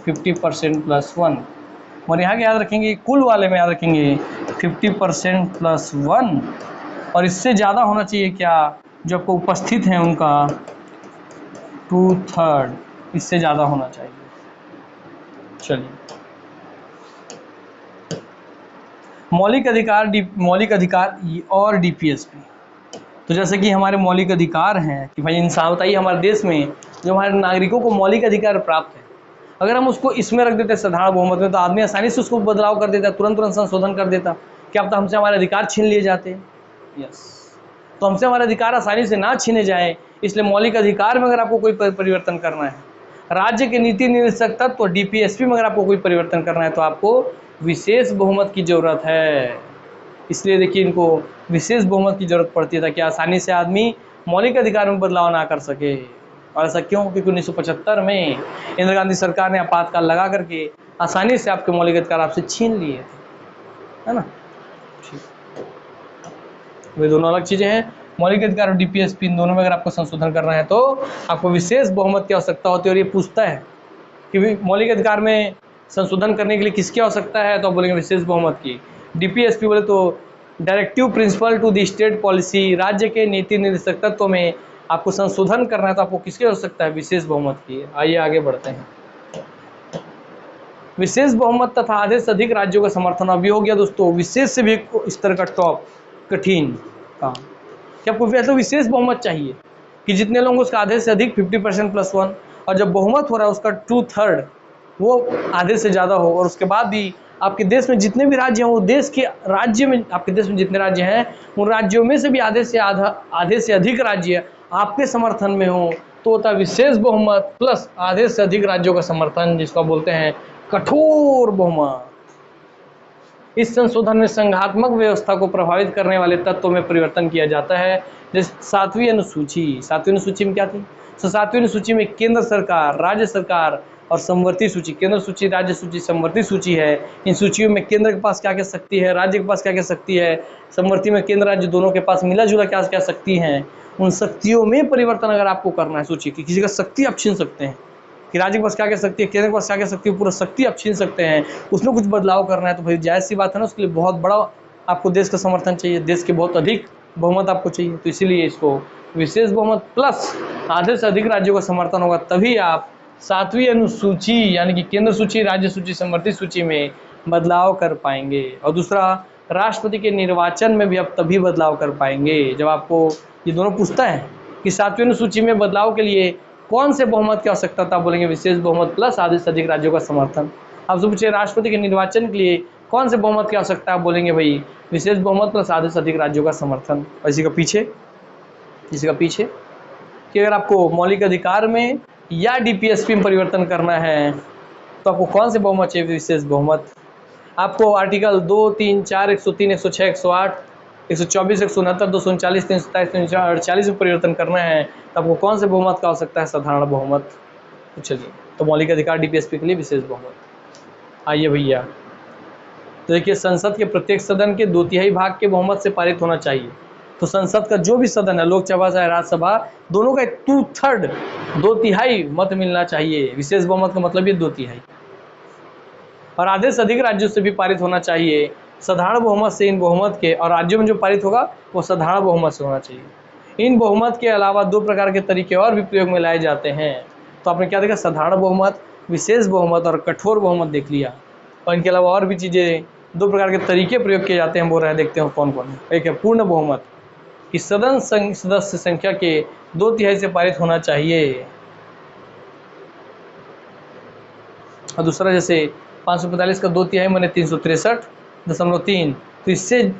50% + 1। और यहाँ क्या याद रखेंगे, कुल वाले में याद रखेंगे 50% + 1, और इससे ज़्यादा होना चाहिए क्या, जो आपको उपस्थित हैं उनका 2/3, इससे ज़्यादा होना चाहिए। चलिए, मौलिक अधिकार और डीपीएसपी। तो जैसे कि हमारे मौलिक अधिकार हैं कि भाई इंसान, बताइए हमारे देश में जो हमारे नागरिकों को मौलिक अधिकार प्राप्त है, अगर हम उसको इसमें रख देते साधारण बहुमत में, तो आदमी आसानी से उसको बदलाव कर देता, तुरंत संशोधन कर देता। क्या पता हमसे हमारे अधिकार छीन लिए जाते। यस, तो हमसे हमारे अधिकार आसानी से ना छीने जाए, इसलिए मौलिक अधिकार में अगर आपको कोई परिवर्तन करना है, राज्य के नीति निर्देशक तत्व डीपीएसपी में अगर आपको कोई परिवर्तन करना है, तो आपको विशेष बहुमत की जरूरत है। इसलिए देखिए, इनको विशेष बहुमत की जरूरत पड़ती है ताकि आसानी से आदमी मौलिक अधिकार में बदलाव ना कर सके। और ऐसा क्यों, क्योंकि 1975 में इंदिरा गांधी सरकार ने आपातकाल लगा करके आसानी से आपके मौलिक अधिकार आपसे छीन लिए थे, है ना। वे दोनों अलग चीजें हैं, मौलिक अधिकार और डीपीएसपी, इन दोनों में अगर आपको संशोधन करना है तो आपको विशेष बहुमत की आवश्यकता होती है। और ये पूछता है कि मौलिक अधिकार में संशोधन करने के लिए किसकी आवश्यकता है, तो आप बोलेंगे विशेष बहुमत की। डीपीएसपी बोले तो directive principle to the state policy, राज्य के नीति निर्देशक तत्व में आपको संशोधन करना है तो आपको किसकी आवश्यकता है, विशेष बहुमत की। आइए आगे बढ़ते हैं। विशेष बहुमत तथा आधे से अधिक राज्यों का समर्थन। अभी हो गया दोस्तों विशेष से भी इस तरह का टॉप कठिन काम कि आपको तो विशेष बहुमत चाहिए कि जितने लोग उसका आधे से अधिक 50% + 1, और जब बहुमत हो रहा है उसका 2/3 वो आधे से ज़्यादा हो, और उसके बाद भी आपके देश में जितने भी राज्य हैं, वो देश के राज्य में, आपके देश में जितने राज्य हैं उन राज्यों में से भी आधे से अधिक राज्य आपके समर्थन में हो, तो होता है विशेष बहुमत प्लस आधे से अधिक राज्यों का समर्थन, जिसको बोलते हैं कठोर बहुमत। इस संशोधन में संघात्मक व्यवस्था को प्रभावित करने वाले तत्वों में परिवर्तन किया जाता है। जैसे 7वीं अनुसूची में क्या थी, तो 7वीं अनुसूची में केंद्र सरकार, राज्य सरकार और समवर्ती सूची, केंद्र सूची, राज्य सूची, समवर्ती सूची है। इन सूचियों में केंद्र के पास क्या क्या शक्ति है, राज्य के पास क्या क्या शक्ति है, समवर्ती में केंद्र राज्य दोनों के पास मिला जुला क्या क्या शक्ति हैं। उन शक्तियों में परिवर्तन अगर आपको करना है सूची की, किसी का शक्ति आप छीन सकते हैं कि राज्य के पास क्या क्या शक्ति है, केंद्र के पास क्या क्या शक्ति है, पूरा शक्ति आप छीन सकते हैं, उसमें कुछ बदलाव करना है, तो भाई जायज़ सी बात है ना, उसके लिए बहुत बड़ा आपको देश का समर्थन चाहिए, देश के बहुत अधिक बहुमत आपको चाहिए। तो इसीलिए इसको विशेष बहुमत प्लस आधे से अधिक राज्यों का समर्थन होगा, तभी आप 7वीं अनुसूची यानी कि केंद्र सूची, राज्य सूची, समवर्ती सूची में बदलाव कर पाएंगे। और दूसरा, राष्ट्रपति के निर्वाचन में भी आप तभी बदलाव कर पाएंगे जब आपको ये दोनों पूछता है कि 7वीं अनुसूची में बदलाव के लिए कौन से बहुमत की आवश्यकता था, बोलेंगे विशेष बहुमत प्लस आधे से अधिक राज्यों का समर्थन। आपसे पूछे राष्ट्रपति के निर्वाचन के लिए कौन से बहुमत की आवश्यकता है, बोलेंगे भाई विशेष बहुमत प्लस आधे से अधिक राज्यों का समर्थन। और इसी का पीछे कि अगर आपको मौलिक अधिकार में या डीपीएसपी में परिवर्तन करना है तो आपको कौन से बहुमत चाहिए, विशेष बहुमत। आपको आर्टिकल 2, 3, 4, 103, 106, 108, 124, 169, 239, 327, 348 में परिवर्तन करना है तो आपको कौन से बहुमत का आवश्यकता है, साधारण बहुमत। तो चलिए, तो मौलिक अधिकार डीपीएसपी के लिए विशेष बहुमत। आइए भैया, तो देखिए संसद के प्रत्येक सदन के 2/3 भाग के बहुमत से पारित होना चाहिए। तो संसद का जो भी सदन है, लोकसभा चाहे राज्यसभा, दोनों का 2/3 2/3 मत मिलना चाहिए। विशेष बहुमत का मतलब ये 2/3। और आधे से अधिक राज्यों से भी पारित होना चाहिए। साधारण बहुमत से इन बहुमत के, और राज्यों में जो पारित होगा वो साधारण बहुमत से होना चाहिए। इन बहुमत के अलावा 2 प्रकार के तरीके और भी प्रयोग में लाए जाते हैं। तो आपने क्या देखा, साधारण बहुमत, विशेष बहुमत और कठोर बहुमत देख लिया। और इनके अलावा और भी चीज़ें, 2 प्रकार के तरीके प्रयोग किए जाते हैं, बोल रहे हैं, देखते हैं कौन कौन है। एक है पूर्ण बहुमत कि सदन सदस्य संख्या के 2/3 से पारित होना चाहिए। और दूसरा जैसे 545 का 2/3 माने 363.3, तो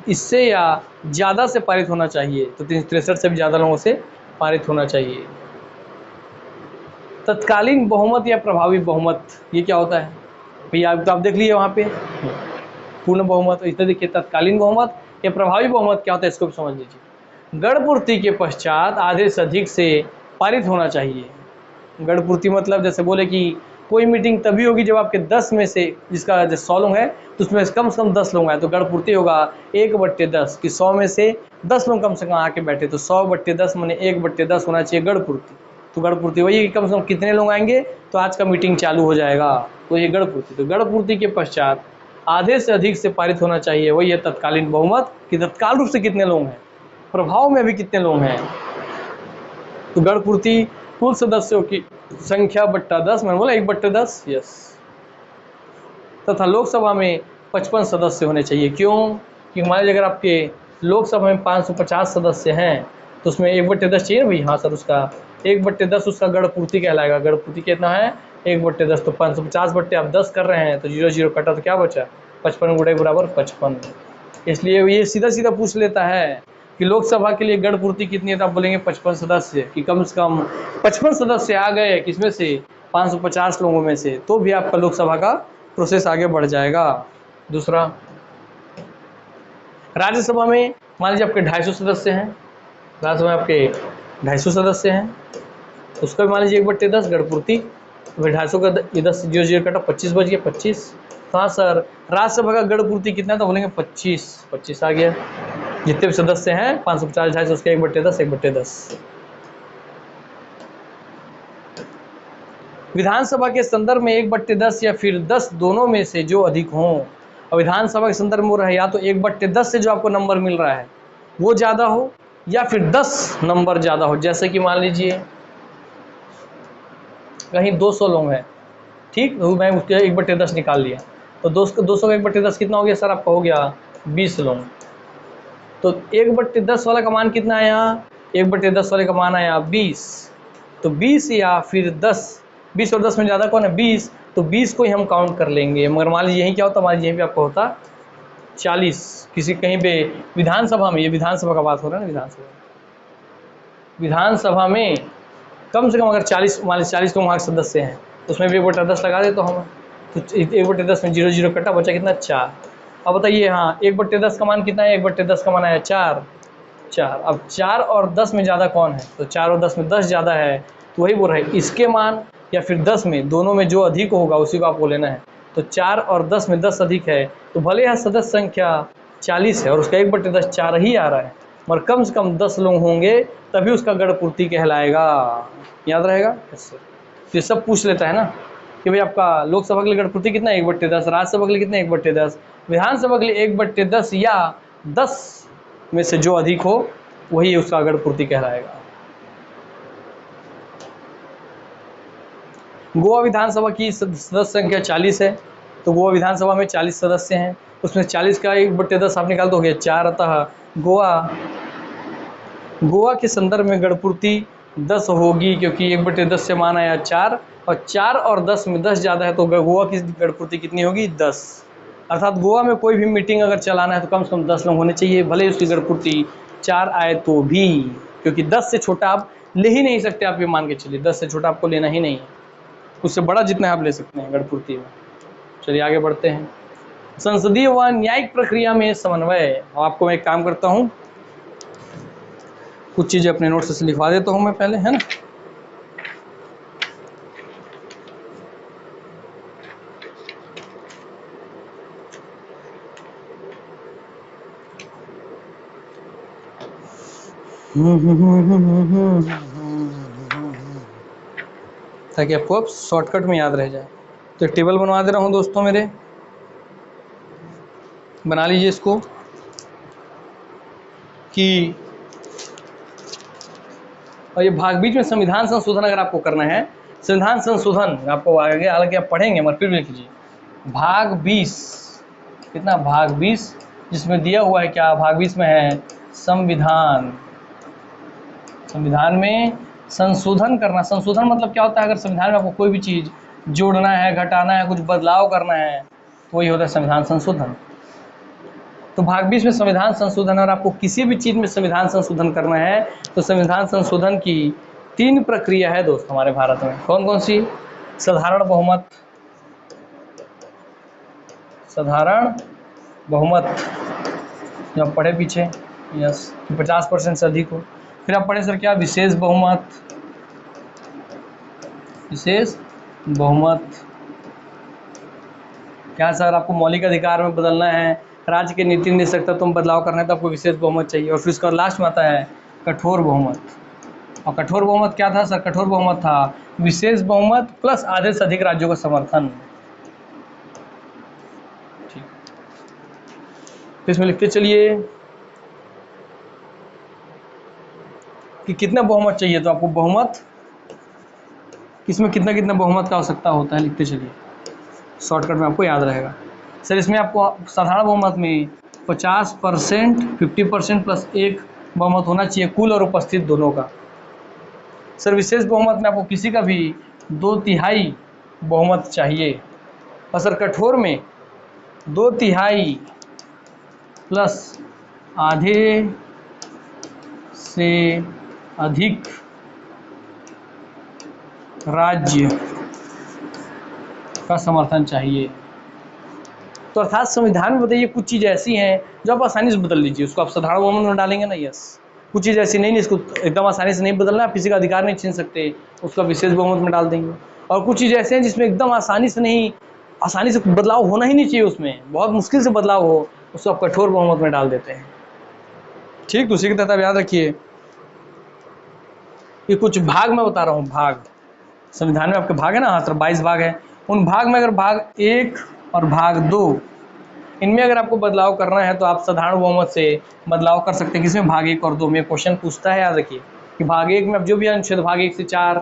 इससे या ज़्यादा से पारित होना चाहिए। तो 363 से भी ज़्यादा लोगों से पारित होना चाहिए। तत्कालीन बहुमत या प्रभावी बहुमत, ये क्या होता है भैया, तो आप देख लीजिए वहाँ पे पूर्ण बहुमत। इधर देखिए तत्कालीन बहुमत या प्रभावी बहुमत क्या होता है, इसको भी समझ लीजिए। गणपूर्ति के पश्चात आधे से अधिक से पारित होना चाहिए। गणपूर्ति मतलब जैसे बोले कि कोई मीटिंग तभी होगी जब आपके 10 में से, जिसका जो 100 लोग हैं तो उसमें से कम 10 लोग आए, तो गणपूर्ति होगा 1/10 कि 100 में से 10 लोग कम से कम आके बैठे, तो 100/10 माने 1/10 होना चाहिए गणपूर्ति। तो गणपूर्ति वही है कि कम से कम कितने लोग आएंगे तो आज का मीटिंग चालू हो जाएगा, तो ये गणपूर्ति। तो गणपूर्ति के पश्चात आधे से अधिक से पारित होना चाहिए, वही है तत्कालीन बहुमत कि तत्काल रूप से कितने लोग हैं, प्रभाव में अभी कितने लोग हैं। तो गणपूर्ति कुल सदस्यों की संख्या बट्टा 10, मैंने बोला 1/10, यस। तथा लोकसभा में 55 सदस्य होने चाहिए। क्यों? कि मान लीजिए अगर आपके लोकसभा में 550 सदस्य हैं तो उसमें 1/10 चाहिए भाई। हाँ सर, उसका 1/10 उसका गणपूर्ति कहलाएगा। गणपूर्ति कितना है? 1/10। तो 550 बट्टे आप 10 कर रहे हैं तो 0 कटा तो क्या बचा? 55 गुणे बराबर 55। इसलिए ये सीधा सीधा पूछ लेता है कि लोकसभा के लिए गणपूर्ति कितनी है, तो आप बोलेंगे 55 सदस्य, कि कम से कम 55 सदस्य आ गए किसमें से? 550 लोगों में से, तो भी आपका लोकसभा का प्रोसेस आगे बढ़ जाएगा। दूसरा, राज्यसभा में मान लीजिए आपके 250 सदस्य हैं, राज्यसभा में आपके 250 सदस्य हैं, उसका भी मान लीजिए 1/10 गणपूर्ति, तो 250 का ये 10 0 कटा 25 बच गया 25। हाँ सर, राज्यसभा का गणपूर्ति कितना है, तो बोलेंगे 25 आ गया। जितने भी सदस्य हैं 550 250 उसके 1/10। विधानसभा के संदर्भ में 1/10 या फिर 10 दोनों में से जो अधिक हों। और विधानसभा के संदर्भ में हो रहा है या तो 1/10 से जो आपको नंबर मिल रहा है वो ज़्यादा हो, या फिर 10 नंबर ज़्यादा हो। जैसे कि मान लीजिए कहीं 200 लोग हैं, ठीक, तो मैं उसके 1/10 निकाल लिया, तो 200 का 1/10 कितना हो गया सर? आपका हो गया 20 लोग। तो 1/10 वाला का मान कितना आया? 1/10 वाले का मान आया 20। तो 20 या फिर 10, 20 और 10 में ज़्यादा कौन है? 20। तो 20 को ही हम काउंट कर लेंगे। मगर मान लीजिए यहीं क्या होता, मान लीजिए यहीं पे आपका होता 40, किसी कहीं पे विधानसभा में, ये विधानसभा का बात हो रहा है ना, विधानसभा में कम से कम अगर 40, मान लीजिए 40 लोग वहाँ के सदस्य हैं, तो उसमें भी 1/10 लगा दे तो हम, तो 1/10 में 0 कटा, बचा कितना? 4। अब बताइए, हाँ 1/10 का मान कितना है? 1/10 का मान आया 4। अब 4 और 10 में ज़्यादा कौन है? तो 4 और 10 में 10 ज़्यादा है, तो वही बोल रहे हैं इसके मान या फिर 10 में, दोनों में जो अधिक होगा उसी को आपको लेना है। तो 4 और 10 में 10 अधिक है, तो भले यहाँ सदस्य संख्या 40 है और उसका 1/10 4 ही आ रहा है, मगर कम से कम 10 लोग होंगे तभी उसका गणपूर्ति कहलाएगा। याद रहेगा? ये सब पूछ लेता है ना कि भाई आपका लोकसभा के लिए गणपूर्ति कितना है? 1/10। राज्यसभा के लिए कितना है? 1/10। विधानसभा के लिए 1/10 या 10 में से जो अधिक हो वही उसका गणपूर्ति कहलाएगा। गोवा विधानसभा की सदस्य संख्या 40 है, तो गोवा विधानसभा में 40 सदस्य हैं, उसमें 40 का 1/10 आप निकाल दोगे 4। अतः गोवा के संदर्भ में गणपूर्ति 10 होगी, क्योंकि 1/10 से मान आया 4, और 4 और 10 में 10 ज़्यादा है, तो गोवा की गणपूर्ति कितनी होगी? 10। अर्थात गोवा में कोई भी मीटिंग अगर चलाना है तो कम से कम 10 लोग होने चाहिए, भले उसकी गणपूर्ति 4 आए तो भी, क्योंकि 10 से छोटा आप ले ही नहीं सकते। आप ये मान के चलिए 10 से छोटा आपको लेना ही नहीं है, उससे बड़ा जितना आप ले सकते हैं गणपूर्ति में। चलिए आगे बढ़ते हैं। संसदीय व न्यायिक प्रक्रिया में समन्वय। आपको मैं एक काम करता हूँ, कुछ चीज़ें अपने नोट से लिखवा देता हूँ मैं पहले, है ना। ताकि आपको अब शॉर्टकट में याद रह जाए। तो एक टेबल बनवा दे रहा हूँ दोस्तों मेरे, बना लीजिए इसको कि, और ये भाग बीच में संविधान संशोधन अगर आपको करना है, संविधान संशोधन आपको आगे हालांकि आप पढ़ेंगे मगर फिर भी लिख लीजिए। भाग 20 कितना? भाग 20, जिसमें दिया हुआ है क्या? भाग 20 में है संविधान। संविधान में संशोधन करना। संशोधन मतलब क्या होता है? अगर संविधान में आपको कोई भी चीज़ जोड़ना है, घटाना है, कुछ बदलाव करना है, तो वही होता है संविधान संशोधन। तो भाग 20 में संविधान संशोधन, और आपको किसी भी चीज़ में संविधान संशोधन करना है तो संविधान संशोधन की 3 प्रक्रिया है दोस्त हमारे भारत में। कौन कौन सी? साधारण बहुमत, साधारण बहुमत जो आप पढ़े पीछे, यस, 50% से अधिक हो। फिर आप पढ़े सर क्या? विशेष बहुमत, विशेष बहुमत। क्या सर आपको मौलिक अधिकार में बदलना है, राज्य के नीति निर्देशक तत्वों में बदलाव करना है तो आपको विशेष बहुमत चाहिए। और फिर उसका लास्ट में आता है कठोर बहुमत। और कठोर बहुमत क्या था सर? कठोर बहुमत था विशेष बहुमत प्लस आधे से अधिक राज्यों का समर्थन। ठीक, तो इसमें लिखते चलिए कि कितना बहुमत चाहिए, तो आपको बहुमत किसमें कितना कितना बहुमत का आवश्यकता होता है, लिखते चलिए, शॉर्टकट में आपको याद रहेगा। सर इसमें आपको साधारण बहुमत में 50%, 50% प्लस 1 बहुमत होना चाहिए, कुल और उपस्थित दोनों का। सर विशेष बहुमत में आपको किसी का भी 2/3 बहुमत चाहिए। और सर कठोर में 2/3 प्लस आधे से अधिक राज्य का समर्थन चाहिए। तो अर्थात संविधान में बताइए कुछ चीज़ ऐसी हैं जो आप आसानी से बदल लीजिए, उसको आप साधारण बहुमत में डालेंगे ना, यस। कुछ चीज़ ऐसी नहीं, इसको एकदम आसानी से नहीं बदलना, आप किसी का अधिकार नहीं छीन सकते, उसका विशेष बहुमत में डाल देंगे। और कुछ चीज़ ऐसे हैं जिसमें एकदम आसानी से बदलाव होना ही नहीं चाहिए, उसमें बहुत मुश्किल से बदलाव हो, उसको आप कठोर बहुमत में डाल देते हैं। ठीक, तो उसी के तहत आप याद रखिए कि कुछ भाग मैं बता रहा हूँ, भाग संविधान में आपके भाग है ना, 22 भाग है। उन भाग में अगर भाग 1 और भाग 2 इनमें अगर आपको बदलाव करना है तो आप साधारण बहुमत से बदलाव कर सकते हैं। किसमें? भाग 1 और 2 में। क्वेश्चन पूछता है, याद रखिए कि भाग 1 में अब जो भी अनुच्छेद भाग 1 से 4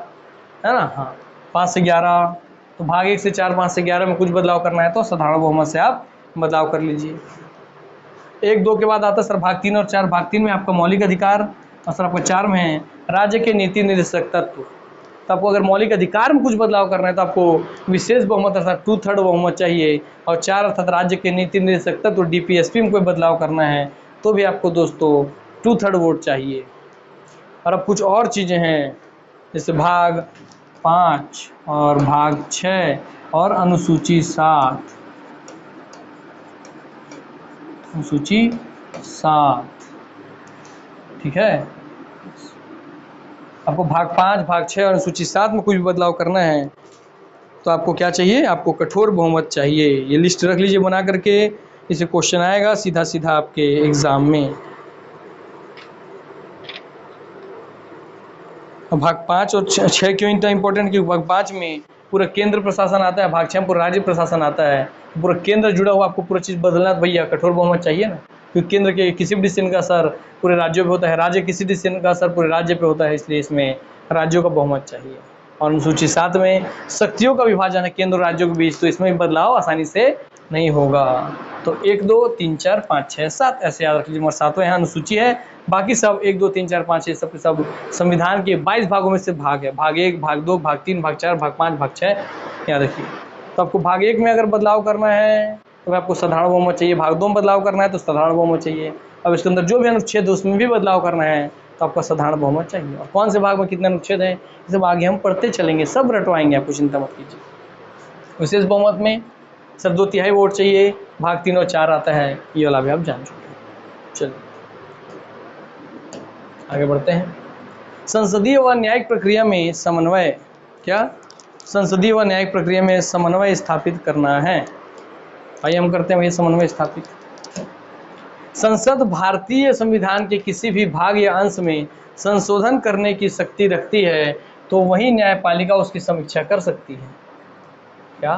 है ना, हाँ 5 से 11, तो भाग 1 से 4, 5 से 11 में कुछ बदलाव करना है तो साधारण बहुमत से आप बदलाव कर लीजिए। 1, 2 के बाद आता है सर भाग 3 और 4। भाग 3 में आपका मौलिक अधिकार और सर आपका 4 में है राज्य के नीति निर्देशक तत्व। तो आपको अगर मौलिक अधिकार में कुछ बदलाव करना है तो आपको विशेष बहुमत अर्थात 2/3 बहुमत चाहिए। और 4 अर्थात राज्य के नीति निर्देशक तत्व DPSP में कोई बदलाव करना है तो भी आपको दोस्तों 2/3 वोट चाहिए। और अब कुछ और चीज़ें हैं जैसे भाग 5 और भाग 6 और अनुसूची 7। अनुसूची 7, ठीक है। आपको भाग 5, भाग 6 और अनुसूची 7 में कुछ भी बदलाव करना है तो आपको क्या चाहिए? आपको कठोर बहुमत चाहिए। ये लिस्ट रख लीजिए बना करके, इसे क्वेश्चन आएगा सीधा सीधा आपके एग्जाम में। भाग 5 और 6 क्यों इतना इंपॉर्टेंट? क्योंकि भाग 5 में पूरा केंद्र प्रशासन आता है, भाग 6 में पूरा राज्य प्रशासन आता है, पूरा केंद्र जुड़ा हुआ, आपको पूरा चीज़ बदलना तो भैया कठोर बहुमत चाहिए ना, क्योंकि केंद्र के किसी भी डिसीजन का असर पूरे राज्यों पे होता है, राज्य किसी डिसीजन का असर पूरे राज्य पे होता है, इसलिए इसमें राज्यों का बहुमत चाहिए। और अनुसूची 7 में शक्तियों का विभाजन है केंद्र और राज्यों के बीच, तो इसमें बदलाव आसानी से नहीं होगा। तो 1, 2, 3, 4, 5, 6, 7 ऐसे याद रख लीजिए, मगर 7वां यहाँ अनुसूची है, बाकी सब 1, 2, 3, 4, 5, 6 सब के सब संविधान के 22 भागों में से भाग है। भाग 1, भाग 2, भाग 3, भाग 4, भाग 5, भाग 6 याद रखिए। तो आपको भाग 1 में अगर बदलाव करना है तो आपको साधारण बहुमत चाहिए, भाग 2 में बदलाव करना है तो साधारण बहुमत चाहिए। अब इसके अंदर जो भी अनुच्छेद है उसमें भी बदलाव करना है तो आपका साधारण बहुमत चाहिए। और कौन से भाग में कितने अनुच्छेद हैं ये सब आगे हम पढ़ते चलेंगे, सब रटवाएंगे, आपको चिंता मत कीजिए। विशेष बहुमत में सर 2/3 वोट चाहिए, भाग 3 और 4 आता है, ये वाला भी आप जान चुके हैं। चलिए आगे बढ़ते हैं। संसदीय व न्यायिक प्रक्रिया में समन्वय, क्या संसदीय व न्यायिक प्रक्रिया में समन्वय स्थापित करना है। आइए हम करते हैं भैया समन्वय स्थापित। संसद भारतीय संविधान के किसी भी भाग या अंश में संशोधन करने की शक्ति रखती है तो वही न्यायपालिका उसकी समीक्षा कर सकती है। क्या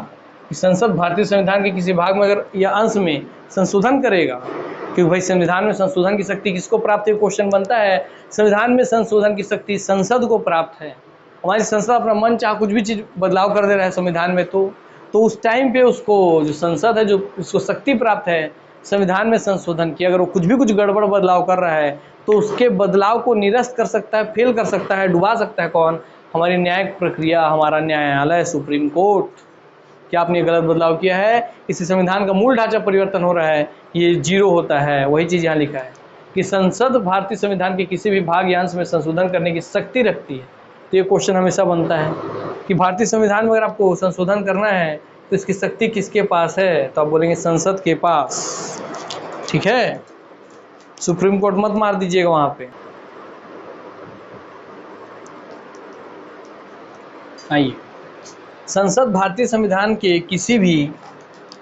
कि संसद भारतीय संविधान के किसी भाग में अगर या अंश में संशोधन करेगा, क्योंकि भाई संविधान में संशोधन की शक्ति किसको प्राप्त है? क्वेश्चन बनता है। संविधान में संशोधन की शक्ति संसद को प्राप्त है। हमारी संसद अपना मन चाह कुछ भी चीज़ बदलाव कर दे रहा है संविधान में, तो उस टाइम पे उसको जो संसद है, जो उसको शक्ति प्राप्त है संविधान में संशोधन की, अगर वो कुछ गड़बड़ बदलाव कर रहा है तो उसके बदलाव को निरस्त कर सकता है, फेल कर सकता है, डुबा सकता है। कौन? हमारी न्यायिक प्रक्रिया, हमारा न्यायालय, सुप्रीम कोर्ट। क्या आपने गलत बदलाव किया है, इसी संविधान का मूल ढांचा परिवर्तन हो रहा है, ये 0 होता है। वही चीज़ यहाँ लिखा है कि संसद भारतीय संविधान के किसी भी भाग या अंश में संशोधन करने की शक्ति रखती है। तो ये क्वेश्चन हमेशा बनता है कि भारतीय संविधान में अगर आपको संशोधन करना है तो इसकी शक्ति किसके पास है? तो आप बोलेंगे संसद के पास, ठीक है। सुप्रीम कोर्ट मत मार दीजिएगा वहाँ पे। आइए संसद भारतीय संविधान के किसी भी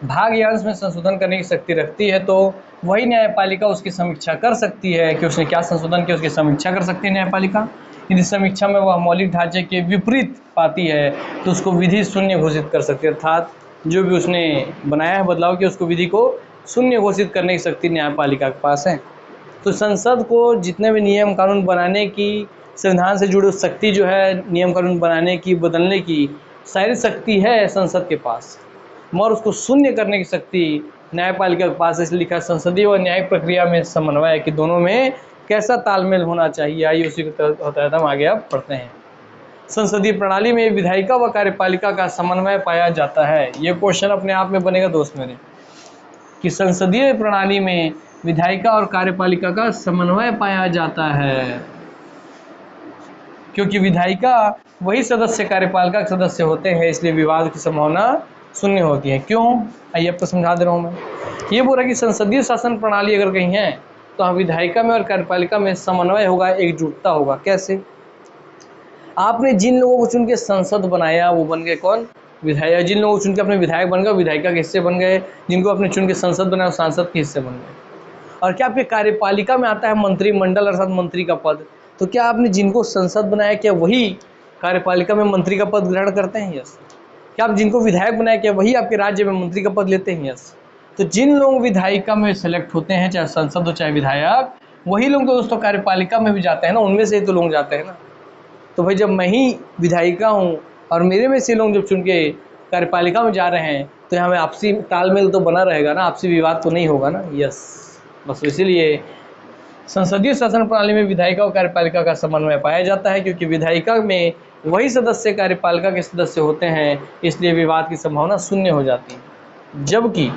भाग या अंश में संशोधन करने की शक्ति रखती है, तो वही न्यायपालिका उसकी समीक्षा कर सकती है कि उसने क्या संशोधन किया, उसकी समीक्षा कर सकती है न्यायपालिका। यदि समीक्षा में वह मौलिक ढांचे के विपरीत पाती है तो उसको विधि शून्य घोषित कर सकती है, अर्थात जो भी उसने बनाया है बदलाव किया उसको विधि को शून्य घोषित करने की शक्ति न्यायपालिका के पास है। तो संसद को जितने भी नियम कानून बनाने की, संविधान से जुड़ी शक्ति जो है नियम कानून बनाने की, बदलने की सारी शक्ति है संसद के पास, मगर उसको शून्य करने की शक्ति न्यायपालिका के पास। इसलिए लिखा संसदीय व न्यायिक प्रक्रिया में समन्वय है कि दोनों में कैसा तालमेल होना चाहिए। आइए उसी के तहत हम आगे अब पढ़ते हैं। संसदीय प्रणाली में विधायिका व कार्यपालिका का समन्वय पाया जाता है। ये क्वेश्चन अपने आप में बनेगा दोस्त मेरे, कि संसदीय प्रणाली में विधायिका और कार्यपालिका का समन्वय पाया जाता है, क्योंकि विधायिका वही सदस्य कार्यपालिका के सदस्य होते हैं, इसलिए विवाद की संभावना शून्य होती है। क्यों? आइए आपको समझा दे रहा हूँ मैं। ये बोल रहा है कि संसदीय शासन प्रणाली अगर कहीं है तो विधायिका में और कार्यपालिका में समन्वय होगा, एकजुटता होगा। कैसे? आपने जिन लोगों को चुन के संसद बनाया वो बन गए कौन? विधायक। जिन लोगों को चुन के अपने विधायक बन गए विधायिका के हिस्से बन गए, जिनको अपने चुन के संसद बनाया सांसद के हिस्से बन गए। और क्या आपके कार्यपालिका में आता है मंत्रिमंडल अर्थात मंत्री का पद, तो क्या आपने जिनको संसद बनाया क्या वही कार्यपालिका में मंत्री का पद ग्रहण करते हैं? यस। क्या आप जिनको विधायक बनाया क्या वही आपके राज्य में मंत्री का पद लेते हैं? यस। तो जिन लोग विधायिका में सेलेक्ट होते हैं, चाहे संसद हो चाहे विधायक, वही लोग तो दोस्तों कार्यपालिका में भी जाते हैं ना, उनमें से ही तो लोग जाते हैं ना। तो भाई जब मैं ही विधायिका हूँ और मेरे में से लोग जब चुन के कार्यपालिका में जा रहे हैं तो यहाँ में आपसी तालमेल तो बना रहेगा ना, आपसी विवाद तो नहीं होगा ना। यस, बस इसीलिए संसदीय शासन प्रणाली में विधायिका और कार्यपालिका का समन्वय पाया जाता है, क्योंकि विधायिका में वही सदस्य कार्यपालिका के सदस्य होते हैं, इसलिए विवाद की संभावना शून्य हो जाती है। जबकि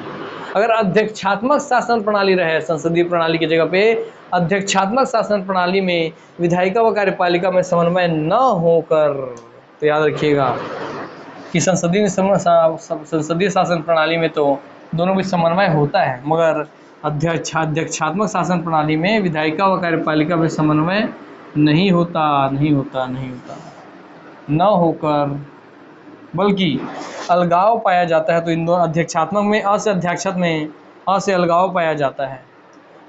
अगर अध्यक्षात्मक शासन प्रणाली रहे, संसदीय प्रणाली की जगह पे अध्यक्षात्मक शासन प्रणाली में विधायिका व कार्यपालिका में समन्वय न होकर, तो याद रखिएगा कि संसदीय शासन प्रणाली में तो दोनों में समन्वय होता है, मगर अध्यक्षात्मक शासन प्रणाली में विधायिका व कार्यपालिका में समन्वय नहीं होता न होकर बल्कि अलगाव पाया जाता है। तो इन दोनों अध्यक्षात्मक में अ से अध्यक्षत में अ से अलगाव पाया जाता है,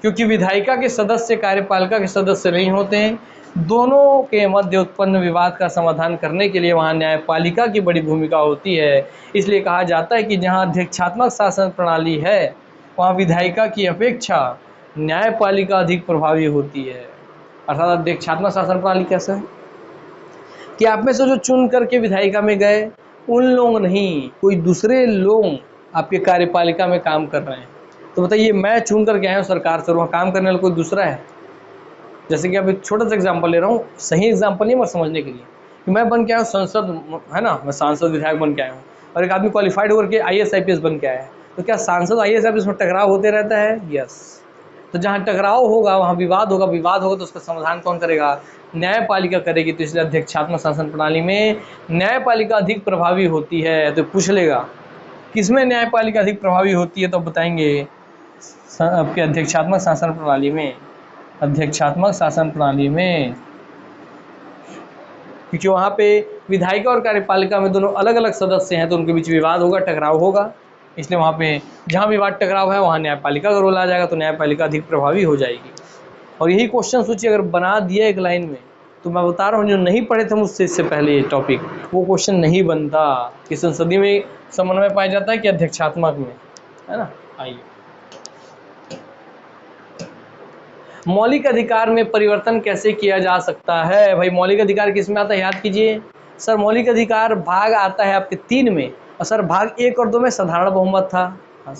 क्योंकि विधायिका के सदस्य कार्यपालिका के सदस्य नहीं होते हैं। दोनों के मध्य उत्पन्न विवाद का समाधान करने के लिए वहाँ न्यायपालिका की बड़ी भूमिका होती है। इसलिए कहा जाता है कि जहाँ अध्यक्षात्मक शासन प्रणाली है वहाँ विधायिका की अपेक्षा न्यायपालिका अधिक प्रभावी होती है। अर्थात अध्यक्षात्मक शासन प्रणाली कैसे है कि आप में से जो चुन करके विधायिका में गए उन लोग नहीं, कोई दूसरे लोग आपके कार्यपालिका में काम कर रहे हैं। तो बताइए, मैं चुन करके आया हूँ सरकार से, वहाँ काम करने वाला कोई दूसरा है। जैसे कि अब एक छोटा सा एग्जांपल ले रहा हूँ, सही एग्जांपल नहीं मत समझने के लिए, कि मैं बन के आया हूँ संसद, है ना, मैं सांसद विधायक बन के आया हूँ, और एक आदमी क्वालिफाइड होकर के IAS IPS बन के आया है, तो क्या सांसद IAS IPS में टकराव होते रहता है? यस। तो जहाँ टकराव होगा वहाँ विवाद होगा तो उसका समाधान कौन करेगा? न्यायपालिका करेगी। तो इसलिए अध्यक्षात्मक शासन प्रणाली में न्यायपालिका अधिक प्रभावी होती है। तो पूछ लेगा किसमें न्यायपालिका अधिक प्रभावी होती है, तो बताएंगे आपके अध्यक्षात्मक शासन प्रणाली में, क्योंकि वहाँ पे विधायिका और कार्यपालिका में दोनों अलग अलग सदस्य हैं, तो उनके बीच विवाद होगा, टकराव होगा। इसलिए वहाँ पे जहाँ विवाद टकराव है वहाँ न्यायपालिका का रोल आ जाएगा, तो न्यायपालिका अधिक प्रभावी हो जाएगी। और यही क्वेश्चन सोचिए अगर बना दिया एक लाइन में, तो मैं बता रहा हूँ जो नहीं पढ़े थे मुझसे इससे पहले ये टॉपिक, वो क्वेश्चन नहीं बनता कि संसदीय में समन्वय पाया जाता है कि अध्यक्षात्मक में, है ना। आइए, मौलिक अधिकार में परिवर्तन कैसे किया जा सकता है? भाई मौलिक अधिकार किस में आता है, याद कीजिए। सर मौलिक अधिकार भाग आता है आपके 3 में, और सर भाग 1 और 2 में साधारण बहुमत था। हाँ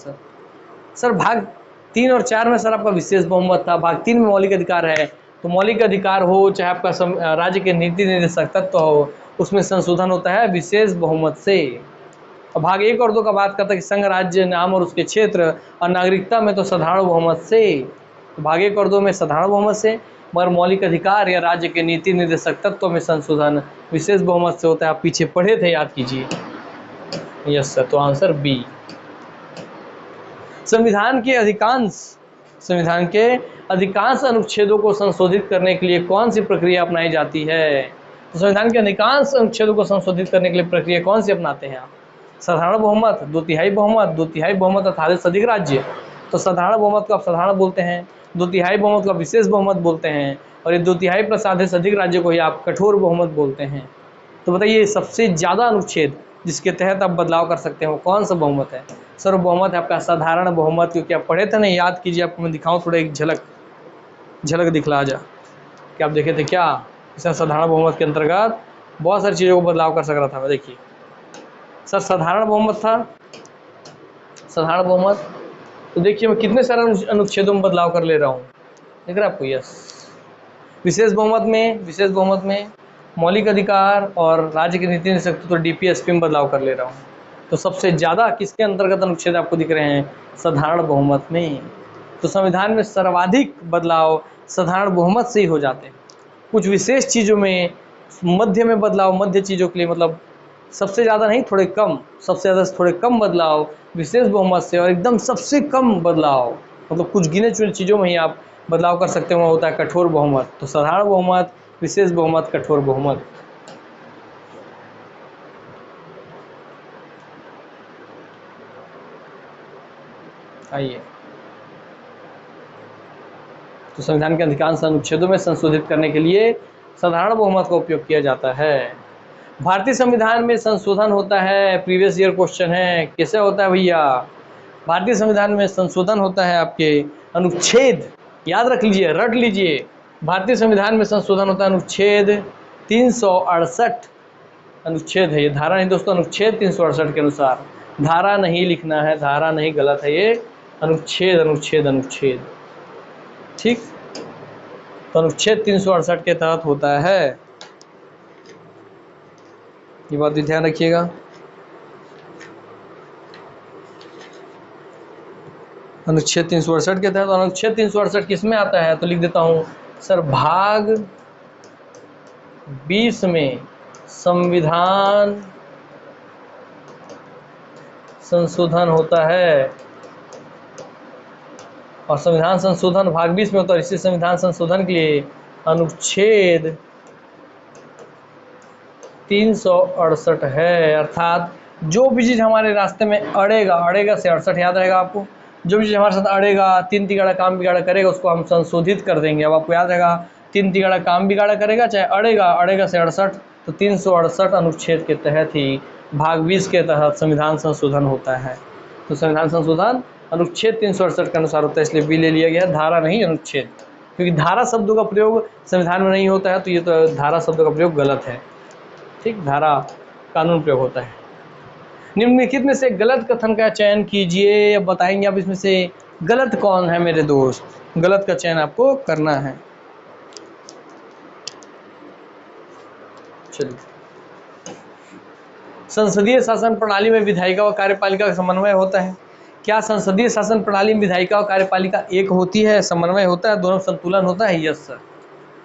सर भाग 3 और 4 में सर आपका विशेष बहुमत था। भाग 3 में मौलिक अधिकार है, तो मौलिक अधिकार हो चाहे आपका राज्य के नीति निर्देशक तत्व हो, उसमें संशोधन होता है विशेष बहुमत से। और भाग 1 और 2 का बात करता है कि संघ, राज्य, नाम और उसके क्षेत्र और नागरिकता में तो साधारण बहुमत से। तो भाग 1 और 2 में साधारण बहुमत से, मगर मौलिक अधिकार या राज्य के नीति निर्देशक तत्व में संशोधन विशेष बहुमत से होता है। आप पीछे पढ़े थे, याद कीजिए। यस सर, तो आंसर बी। संविधान के अधिकांश अनुच्छेदों को संशोधित करने के लिए कौन सी प्रक्रिया अपनाई जाती है? तो संविधान के अधिकांश अनुच्छेदों को संशोधित करने के लिए प्रक्रिया कौन सी अपनाते हैं आप? साधारण बहुमत, 2/3 बहुमत, 2/3 बहुमत अर्थात आधे से अधिक राज्य। तो साधारण बहुमत को आप साधारण बोलते हैं, 2/3 बहुमत को आप विशेष बहुमत बोलते हैं, और ये 2/3 प्लस आधे से अधिक राज्य को ही आप कठोर बहुमत बोलते हैं। तो बताइए सबसे ज़्यादा अनुच्छेद जिसके तहत आप बदलाव कर सकते हैं वो कौन सा बहुमत है? सर बहुमत है आपका साधारण बहुमत, क्योंकि आप पढ़े थे ना, याद कीजिए, आपको मैं दिखाऊं थोड़ा, एक झलक दिखला जा कि आप देखे थे क्या इसमें साधारण बहुमत के अंतर्गत बहुत सारी चीज़ों को बदलाव कर सक रहा था मैं। देखिए सर साधारण बहुमत था, साधारण बहुमत, तो देखिए मैं कितने सारे अनुच्छेदों में बदलाव कर ले रहा हूँ, देख रहे आपको? यस। विशेष बहुमत में मौलिक अधिकार और राज्य की नीति शक्ति तो डीपीएसपी में बदलाव कर ले रहा हूँ। तो सबसे ज़्यादा किसके अंतर्गत अनुच्छेद आपको दिख रहे हैं? साधारण बहुमत में। तो संविधान में सर्वाधिक बदलाव साधारण बहुमत से ही हो जाते हैं। कुछ विशेष चीज़ों में मध्य में बदलाव, मध्य चीज़ों के लिए मतलब सबसे ज़्यादा नहीं, थोड़े कम, सबसे ज़्यादा से थोड़े कम बदलाव विशेष बहुमत से, और एकदम सबसे कम बदलाव मतलब कुछ गिने चुने चीज़ों में ही आप बदलाव कर सकते हो, होता है कठोर बहुमत। तो साधारण बहुमत, विशेष बहुमत, कठोर बहुमत। आइए, तो संविधान के अधिकांश अनुच्छेदों में संशोधित करने के लिए साधारण बहुमत का उपयोग किया जाता है। भारतीय संविधान में संशोधन होता है, प्रीवियस ईयर क्वेश्चन है, कैसे होता है भैया? भारतीय संविधान में संशोधन होता है आपके अनुच्छेद, याद रख लीजिए, रट लीजिए, भारतीय संविधान में संशोधन होता है अनुच्छेद 368, अनुच्छेद है ये, धारा नहीं दोस्तों, अनुच्छेद 368 के अनुसार। धारा नहीं लिखना है, धारा नहीं, गलत है ये, अनुच्छेद अनुच्छेद अनुच्छेद, ठीक। तो अनुच्छेद 368 के तहत होता है, ये बात भी ध्यान रखिएगा। अनुच्छेद 368 के तहत, अनुच्छेद 368 किस में आता है? तो लिख देता हूँ सर, भाग 20 में संविधान संशोधन होता है, और संविधान संशोधन भाग 20 में होता है। इसी संविधान संशोधन के लिए अनुच्छेद 368 है, अर्थात जो भी चीज़ हमारे रास्ते में अड़ेगा, अड़ेगा से 68 याद रहेगा आपको, जो भी चीज़ हमारे साथ अड़ेगा, तीन तिगाड़ा काम बिगाड़ा करेगा, उसको हम संशोधित कर देंगे। अब आपको याद रहेगा, तीन तिगाड़ा काम बिगाड़ा करेगा चाहे अड़ेगा, अड़ेगा से 68, तो 368 अनुच्छेद के तहत ही भाग 20 के तहत संविधान संशोधन होता है। तो संविधान संशोधन अनुच्छेद 368 के अनुसार होता है, इसलिए बी ले लिया गया, धारा नहीं अनुच्छेद, क्योंकि धारा शब्दों का प्रयोग संविधान में नहीं होता है, तो ये तो धारा शब्दों का प्रयोग गलत है, ठीक। धारा कानून प्रयोग होता है। निम्नलिखित में से गलत कथन का चयन कीजिए, अब बताएंगे आप इसमें से गलत कौन है मेरे दोस्त, गलत का चयन आपको करना है। चलिए, संसदीय शासन प्रणाली में विधायिका व कार्यपालिका का समन्वय होता है। क्या संसदीय शासन प्रणाली में विधायिका और कार्यपालिका एक होती है, समन्वय होता है, दोनों संतुलन होता है? यस सर,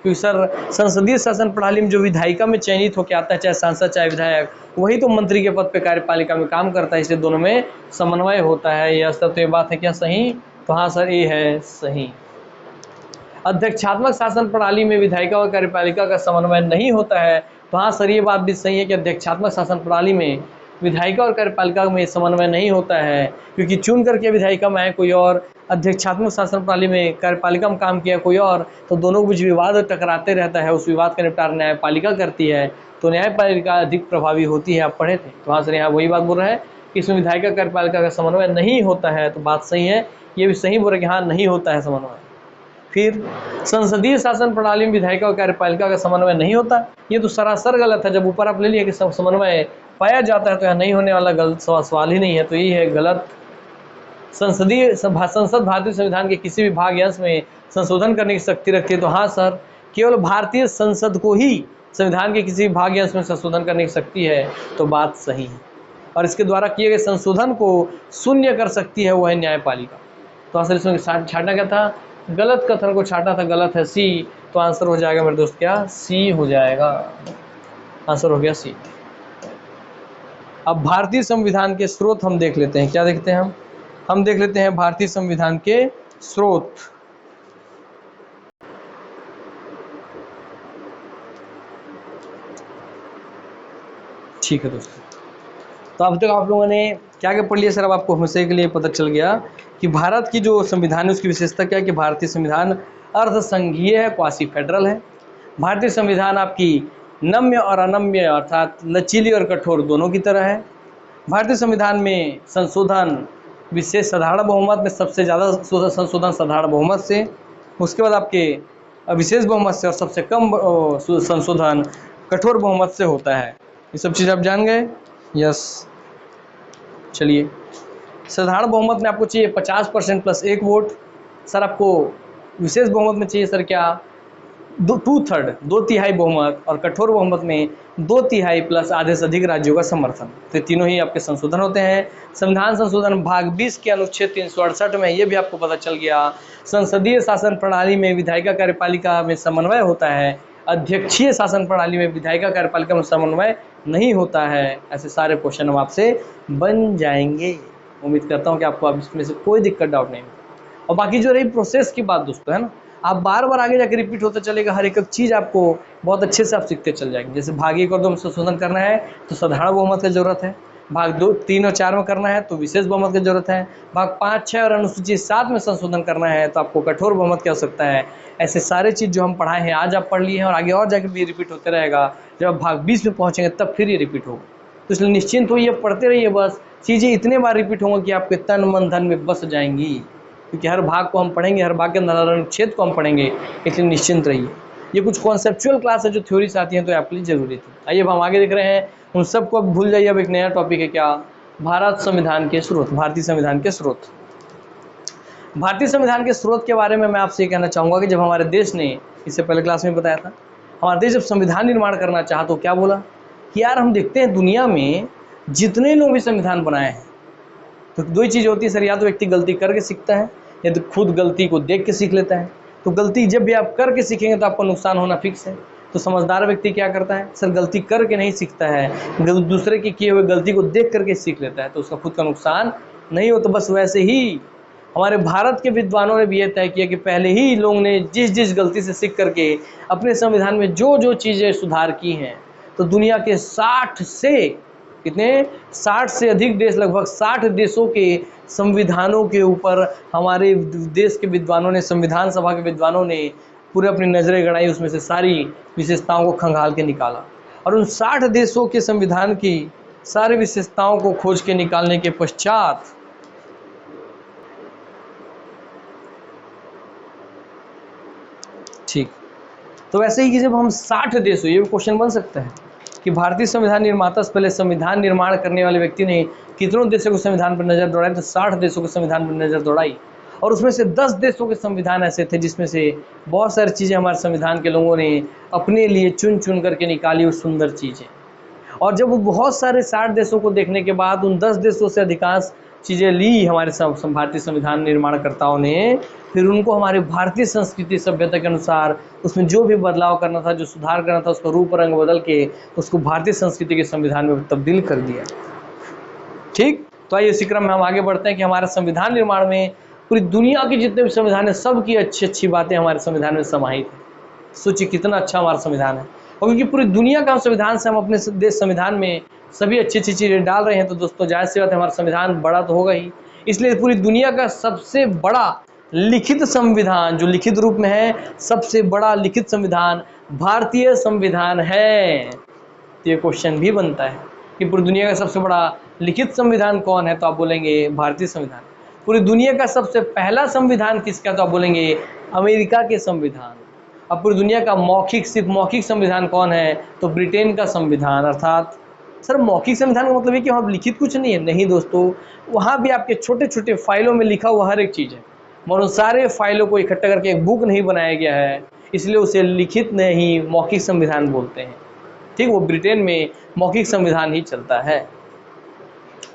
क्योंकि सर संसदीय शासन प्रणाली में जो विधायिका में चयनित होकर आता है, चाहे सांसद चाहे विधायक, वही तो मंत्री के पद पे कार्यपालिका में काम करता है, इसलिए दोनों में समन्वय होता है। यस सर, तो ये बात है क्या सही? तो हाँ सर, ये है सही। अध्यक्षात्मक शासन प्रणाली में विधायिका और कार्यपालिका का समन्वय नहीं होता है, तो हाँ सर, ये बात भी सही है कि अध्यक्षात्मक शासन प्रणाली में विधायिका और कार्यपालिका में समन्वय नहीं होता है, क्योंकि चुन करके विधायिका में आए कोई और, अध्यक्षात्मक शासन प्रणाली में कार्यपालिका में काम किया कोई और, तो दोनों के बीच विवाद टकराते रहता है, उस विवाद का निपटारा न्यायपालिका करती है, तो न्यायपालिका अधिक प्रभावी होती है। आप पढ़े थे, तो हाँ सर यहाँ वही बात बोल रहा है कि इसमें विधायिका कार्यपालिका का समन्वय नहीं होता है, तो बात सही है, ये भी सही बोल रहे कि हाँ नहीं होता है समन्वय। फिर संसदीय शासन प्रणाली में विधायिका और कार्यपालिका का समन्वय नहीं होता, ये तो सरासर गलत है। जब ऊपर आप ले लिए कि समन्वय पाया जाता है, तो यहाँ नहीं होने वाला गलत सवाल ही नहीं है, तो ये है गलत। संसद भारतीय संविधान के किसी भी भाग या अंश में संशोधन करने की शक्ति रखती है, तो हाँ सर, केवल भारतीय संसद को ही संविधान के किसी भी भाग या अंश में संशोधन करने की शक्ति है, तो बात सही है। और इसके द्वारा किए गए संशोधन को शून्य कर सकती है, वो है न्यायपालिका। तो असल इसमें छाटना क्या था? गलत कथन को छाटा था, गलत है सी, तो आंसर हो जाएगा मेरे दोस्त क्या? सी हो जाएगा, आंसर हो गया सी। अब भारतीय संविधान के स्रोत हम देख लेते हैं, क्या देखते हैं हम देख लेते हैं भारतीय संविधान के स्रोत। ठीक है दोस्तों, तो अब तक आप लोगों ने क्या क्या पढ़ लिया सर? अब आपको हमेशा के लिए पता चल गया कि भारत की जो संविधान है उसकी विशेषता क्या है कि भारतीय संविधान अर्ध संघीय है, क्वासी फेडरल है। भारतीय संविधान आपकी नम्य और अनम्य अर्थात लचीली और कठोर दोनों की तरह है। भारतीय संविधान में संशोधन विशेष साधारण बहुमत में सबसे ज़्यादा संशोधन साधारण बहुमत से, उसके बाद आपके विशेष बहुमत से, और सबसे कम संशोधन कठोर बहुमत से होता है। ये सब चीज़ आप जान गए? यस। चलिए, साधारण बहुमत में आपको चाहिए 50% प्लस 1 वोट। सर आपको विशेष बहुमत में चाहिए सर क्या? 2/3 2/3 बहुमत, और कठोर बहुमत में 2/3 प्लस आधे से अधिक राज्यों का समर्थन। तो तीनों ही आपके संशोधन होते हैं। संविधान संशोधन भाग 20 के अनुच्छेद 368 में ये भी आपको पता चल गया, संसदीय शासन प्रणाली में विधायिका कार्यपालिका में समन्वय होता है, अध्यक्षीय शासन प्रणाली में विधायिका कार्यपालिका में समन्वय नहीं होता है। ऐसे सारे क्वेश्चन आपसे बन जाएंगे। उम्मीद करता हूँ कि आपको अब इसमें से कोई दिक्कत डाउट नहीं होगा। और बाकी जो रही प्रोसेस की बात दोस्तों, है ना, आप बार बार आगे जाके रिपीट होता चलेगा, हर एक चीज़ आपको बहुत अच्छे से आप सीखते चल जाएंगे। जैसे भाग 1 और 2 में संशोधन करना है तो साधारण बहुमत की जरूरत है, भाग 2, 3 और 4 में करना है तो विशेष बहुमत की जरूरत है, भाग 5, 6 और अनुसूची 7 में संशोधन करना है तो आपको कठोर बहुमत की आवश्यकता है। ऐसे सारे चीज़ जो हम पढ़ाए हैं आज आप पढ़ लिए हैं, और आगे और जाके भी रिपीट होते रहेगा। जब आप भाग 20 में पहुँचेंगे तब फिर ये रिपीट होगा। तो इसलिए निश्चिंत होइए, पढ़ते रहिए, बस चीज़ें इतने बार रिपीट होंगी कि आपके तन मन धन में बस जाएंगी, क्योंकि हर भाग को हम पढ़ेंगे, हर भाग के अंदर अनुच्छेद को हम पढ़ेंगे। इसलिए निश्चिंत रहिए। ये कुछ कॉन्सेप्चुअल क्लास है जो थ्योरी से आती हैं, तो आपके लिए जरूरी थी। आइए अब हम आगे देख रहे हैं, उन सबको अब भूल जाइए। अब एक नया टॉपिक है क्या? भारत संविधान के स्रोत, भारतीय संविधान के स्रोत। भारतीय संविधान के स्रोत के बारे में मैं आपसे ये कहना चाहूँगा कि जब हमारे देश ने, इससे पहले क्लास में बताया था, हमारा देश जब संविधान निर्माण करना चाहा तो क्या बोला कि यार हम देखते हैं दुनिया में जितने लोग भी संविधान बनाए हैं, तो दो ही चीज़ होती है सर, या तो व्यक्ति गलती करके सीखता है या तो खुद गलती को देख के सीख लेता है। तो गलती जब भी आप करके सीखेंगे तो आपको नुकसान होना फिक्स है। तो समझदार व्यक्ति क्या करता है सर? गलती करके नहीं सीखता है, दूसरे के किए हुए गलती को देख करके सीख लेता है, तो उसका खुद का नुकसान नहीं हो। तो बस वैसे ही हमारे भारत के विद्वानों ने भी ये तय किया कि पहले ही लोगों ने जिस जिस गलती से सीख करके अपने संविधान में जो जो चीज़ें सुधार की हैं, तो दुनिया के 60 से कितने 60 से अधिक देश, लगभग 60 देशों के संविधानों के ऊपर हमारे देश के विद्वानों ने, संविधान सभा के विद्वानों ने पूरे अपनी नज़रें गड़ाई, उसमें से सारी विशेषताओं को खंगाल के निकाला। और उन 60 देशों के संविधान की सारी विशेषताओं को खोज के निकालने के पश्चात ठीक, तो वैसे ही कि जब हम 60 देशों, ये क्वेश्चन बन सकता है कि भारतीय संविधान निर्माता से पहले संविधान निर्माण करने वाले व्यक्ति ने कितनों देशों के संविधान पर नज़र दौड़ाई? तो 60 देशों के संविधान पर नज़र दौड़ाई, और उसमें से 10 देशों के संविधान ऐसे थे जिसमें से बहुत सारी चीज़ें हमारे संविधान के लोगों ने अपने लिए चुन चुन करके निकाली, वो सुंदर चीज़ें। और जब वो बहुत सारे 60 देशों को देखने के बाद उन 10 देशों से अधिकांश चीज़ें ली हमारे भारतीय संविधान निर्माणकर्ताओं ने, फिर उनको हमारी भारतीय संस्कृति सभ्यता के अनुसार उसमें जो भी बदलाव करना था, जो सुधार करना था, उसका रूप रंग बदल के उसको भारतीय संस्कृति के संविधान में तब्दील कर दिया। ठीक, तो आइए इसी क्रम में हम आगे बढ़ते हैं कि हमारे संविधान निर्माण में पूरी दुनिया के जितने भी संविधान है, सबकी अच्छी अच्छी बातें हमारे संविधान में समाहित है। सोचिए कितना अच्छा हमारा संविधान है, और क्योंकि पूरी दुनिया का संविधान से हम अपने देश संविधान में सभी अच्छी अच्छी चीज़ें डाल रहे हैं, तो दोस्तों जाहिर सी बात है हमारा संविधान बड़ा तो होगा ही। इसलिए पूरी दुनिया का सबसे बड़ा लिखित संविधान, जो लिखित रूप में है, सबसे बड़ा लिखित संविधान भारतीय संविधान है। तो ये क्वेश्चन भी बनता है कि पूरी दुनिया का सबसे बड़ा लिखित संविधान कौन है? तो आप बोलेंगे भारतीय संविधान। पूरी दुनिया का सबसे पहला संविधान किसका? तो आप बोलेंगे अमेरिका के संविधान। अब पूरी दुनिया का मौखिक, सिर्फ मौखिक संविधान कौन है? तो ब्रिटेन का संविधान। अर्थात सर मौखिक संविधान का मतलब है कि वहाँ लिखित कुछ नहीं है? नहीं दोस्तों, वहाँ भी आपके छोटे छोटे फाइलों में लिखा हुआ हर एक चीज़ है, मगर सारे फाइलों को इकट्ठा करके एक बुक नहीं बनाया गया है, इसलिए उसे लिखित नहीं मौखिक संविधान बोलते हैं। ठीक, वो ब्रिटेन में मौखिक संविधान ही चलता है।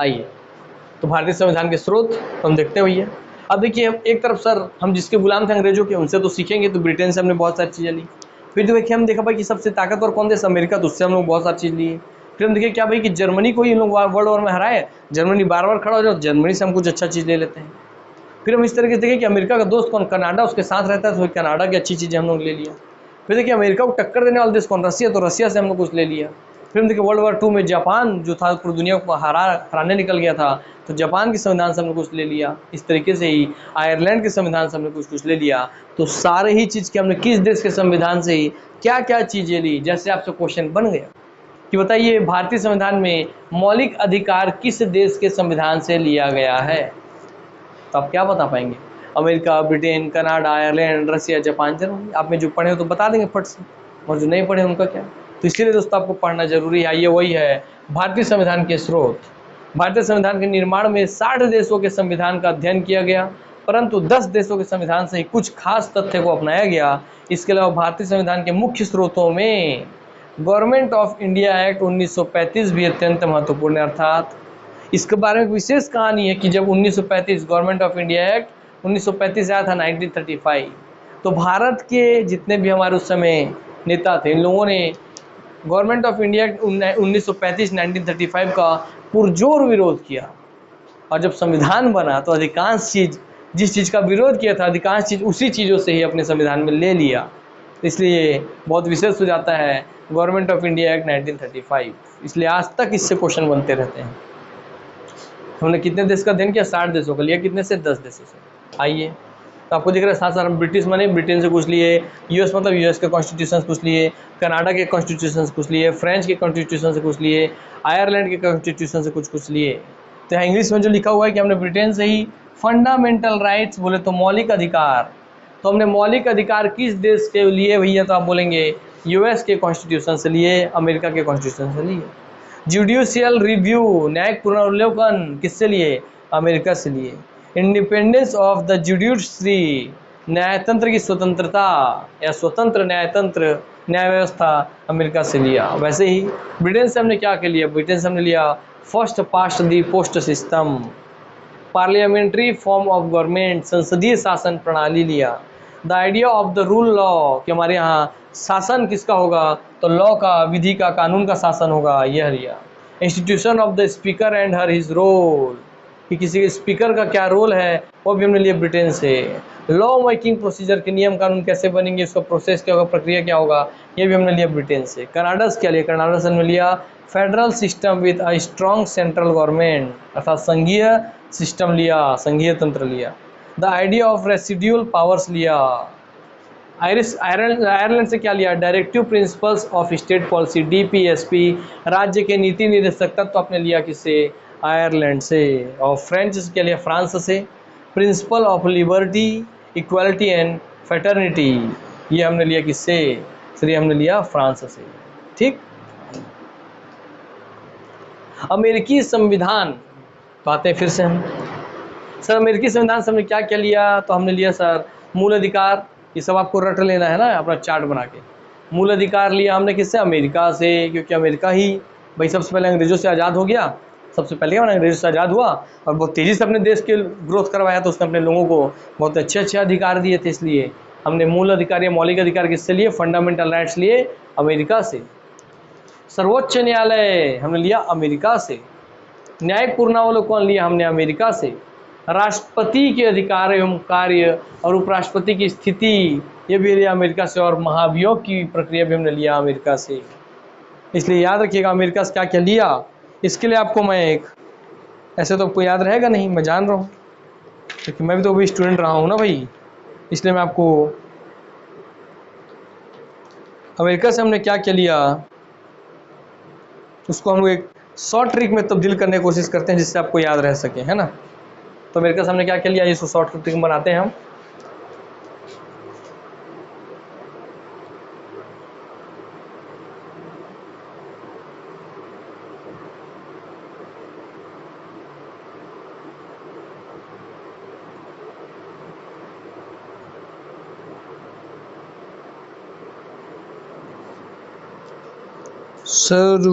आइए, तो भारतीय संविधान के स्रोत हम देखते हुए, अब देखिए एक तरफ सर हम जिसके गुलाम थे अंग्रेजों के, उनसे तो सीखेंगे, तो ब्रिटेन से हमने बहुत सारी चीज़ें ली। फिर तो देखिए हम देखा भाई कि सबसे ताकतवर कौन देश? अमेरिका, तो उससे हम लोग बहुत सारी चीज़ लिए। फिर हम देखिए क्या भाई कि जर्मनी को ही इन लोग वर्ल्ड वॉर में हराए, जर्मनी बार बार खड़ा हो जाओ, जर्मनी से हम कुछ अच्छा चीज़ ले लेते हैं। फिर हम इस तरीके से देखें कि अमेरिका का दोस्त कौन? कनाडा, उसके साथ रहता है, तो कनाडा की अच्छी चीज़ें हम लोग ले लिया। फिर देखिए अमेरिका को टक्कर देने वाला देश कौन? रसिया, तो रसिया से हम लोग कुछ ले लिया। फिल्म देखिए वर्ल्ड वॉर 2 में जापान जो था पूरी दुनिया को हराने निकल गया था, तो जापान के संविधान से हमने कुछ ले लिया। इस तरीके से ही आयरलैंड के संविधान से हमने कुछ ले लिया। तो सारे ही चीज़ के हमने किस देश के संविधान से ही क्या क्या चीज़ें ली। जैसे आपसे क्वेश्चन बन गया कि बताइए भारतीय संविधान में मौलिक अधिकार किस देश के संविधान से लिया गया है, तो आप क्या बता पाएंगे? अमेरिका, ब्रिटेन, कनाडा, आयरलैंड, रसिया, जापान, जर्मनी। आप में जो पढ़े हो तो बता देंगे फट से, और जो नहीं पढ़े उनका क्या। तो इसलिए दोस्तों आपको पढ़ना जरूरी है। ये वही है भारतीय संविधान के स्रोत। भारतीय संविधान के निर्माण में 60 देशों के संविधान का अध्ययन किया गया, परंतु 10 देशों के संविधान से ही कुछ खास तथ्य को अपनाया गया। इसके अलावा भारतीय संविधान के मुख्य स्रोतों में गवर्नमेंट ऑफ इंडिया एक्ट 1935 भी अत्यंत महत्वपूर्ण है। अर्थात इसके बारे में विशेष कहानी है कि जब 1935 गवर्नमेंट ऑफ इंडिया एक्ट 1935 आया था 1935, तो भारत के जितने भी हमारे उस समय नेता थे, इन लोगों ने गवर्नमेंट ऑफ इंडिया एक्ट 1935 का पुरजोर विरोध किया। और जब संविधान बना तो अधिकांश चीज़, जिस चीज़ का विरोध किया था, अधिकांश चीज़ उसी चीज़ों से ही अपने संविधान में ले लिया। इसलिए बहुत विशेष हो जाता है गवर्नमेंट ऑफ इंडिया एक्ट 1935। इसलिए आज तक इससे क्वेश्चन बनते रहते हैं। हमने कितने देश का अध्ययन किया? 60 देशों का लिया। कितने से? 10 देशों से। आइए, तो आपको दिख रहा है साथ साथ हम ब्रिटिश माने ब्रिटेन से पूछ लिए, यूएस मतलब यूएस के कॉन्स्टिट्यूशन से पूछ लिए, कनाडा के कॉन्स्टिट्यूशन से पूछ लिए, फ्रेंच के कॉन्स्टिट्यूशन से पूछ लिए, आयरलैंड के कॉन्स्टिट्यूशन से कुछ लिए। तो यहाँ इंग्लिश में जो लिखा हुआ है कि हमने ब्रिटेन से ही फंडामेंटल राइट्स बोले तो मौलिक अधिकार, तो हमने मौलिक अधिकार किस देश के लिए भैया? तो आप बोलेंगे यूएस के कॉन्स्टिट्यूशन से लिए, अमेरिका के कॉन्स्टिट्यूशन से लिए। जुडिशियल रिव्यू, न्यायिक पुनर्वलोकन किससे लिए? अमेरिका से लिए। इंडिपेंडेंस ऑफ द जुडिशरी, न्यायतंत्र की स्वतंत्रता या स्वतंत्र न्यायतंत्र, न्याय व्यवस्था, अमेरिका से लिया। वैसे ही ब्रिटेन से हमने क्या कर लिया? ब्रिटेन से हमने लिया first past the post system, parliamentary form of government, संसदीय शासन प्रणाली लिया। The idea of the rule law, कि हमारे यहाँ शासन किसका होगा? तो लॉ का, विधि का, कानून का शासन होगा, यह लिया। Institution of the speaker and her his role, कि किसी के स्पीकर का क्या रोल है, वो भी हमने लिया ब्रिटेन से। लॉ मेकिंग प्रोसीजर के नियम कानून कैसे बनेंगे, उसका प्रोसेस क्या होगा, प्रक्रिया क्या होगा, ये भी हमने लिया ब्रिटेन से। कनाडा से क्या लिया? कनाडा से हमने लिया federal system with a strong central government, अर्थात संघीय सिस्टम लिया, संघीय तंत्र लिया। The idea of residual powers लिया। आयरलैंड से क्या लिया? Directive principles of state policy, DPSP, राज्य के नीति निर्देशक तत्व आपने लिया किससे? आयरलैंड से। और फ्रेंच से क्या लिया? फ्रांस से principle of liberty, equality and fraternity, ये हमने लिया किससे? सर हमने लिया फ्रांस से। ठीक। अमेरिकी संविधान बातें फिर से हम, सर अमेरिकी संविधान से हमने क्या क्या लिया? तो हमने लिया सर मूल अधिकार, ये सब आपको रट लेना है ना अपना चार्ट बना के। मूल अधिकार लिया हमने किससे? अमेरिका से, क्योंकि अमेरिका ही भाई सबसे पहले अंग्रेजों से आज़ाद हो गया। सबसे पहले अंग्रेजों से आज़ाद हुआ और बहुत तेज़ी से अपने देश के ग्रोथ करवाया, तो उसने अपने लोगों को बहुत अच्छे अच्छे अधिकार दिए थे। इसलिए हमने मूल अधिकार या मौलिक अधिकार किससे लिए? फंडामेंटल राइट्स लिए अमेरिका से। सर्वोच्च न्यायालय हमने लिया अमेरिका से। न्यायिक पुनरावलोकन लिया हमने अमेरिका से। राष्ट्रपति के अधिकार एवं कार्य और उपराष्ट्रपति की स्थिति, ये भी लिया अमेरिका से। और महाभियोग की प्रक्रिया भी हमने लिया अमेरिका से। इसलिए याद रखिएगा अमेरिका से क्या क्या लिया। इसके लिए आपको मैं एक, ऐसे तो आपको याद रहेगा नहीं, मैं जान रहा हूँ, क्योंकि मैं भी तो अभी स्टूडेंट रहा हूँ ना भाई, इसलिए मैं आपको अमेरिका से हमने क्या क्या लिया उसको हम लोग एक शॉर्ट ट्रिक में तब्दील करने की कोशिश करते हैं, जिससे आपको याद रह सके, है ना। तो अमेरिका से हमने क्या क्या लिया, इसको शॉर्ट ट्रिक बनाते हैं हम।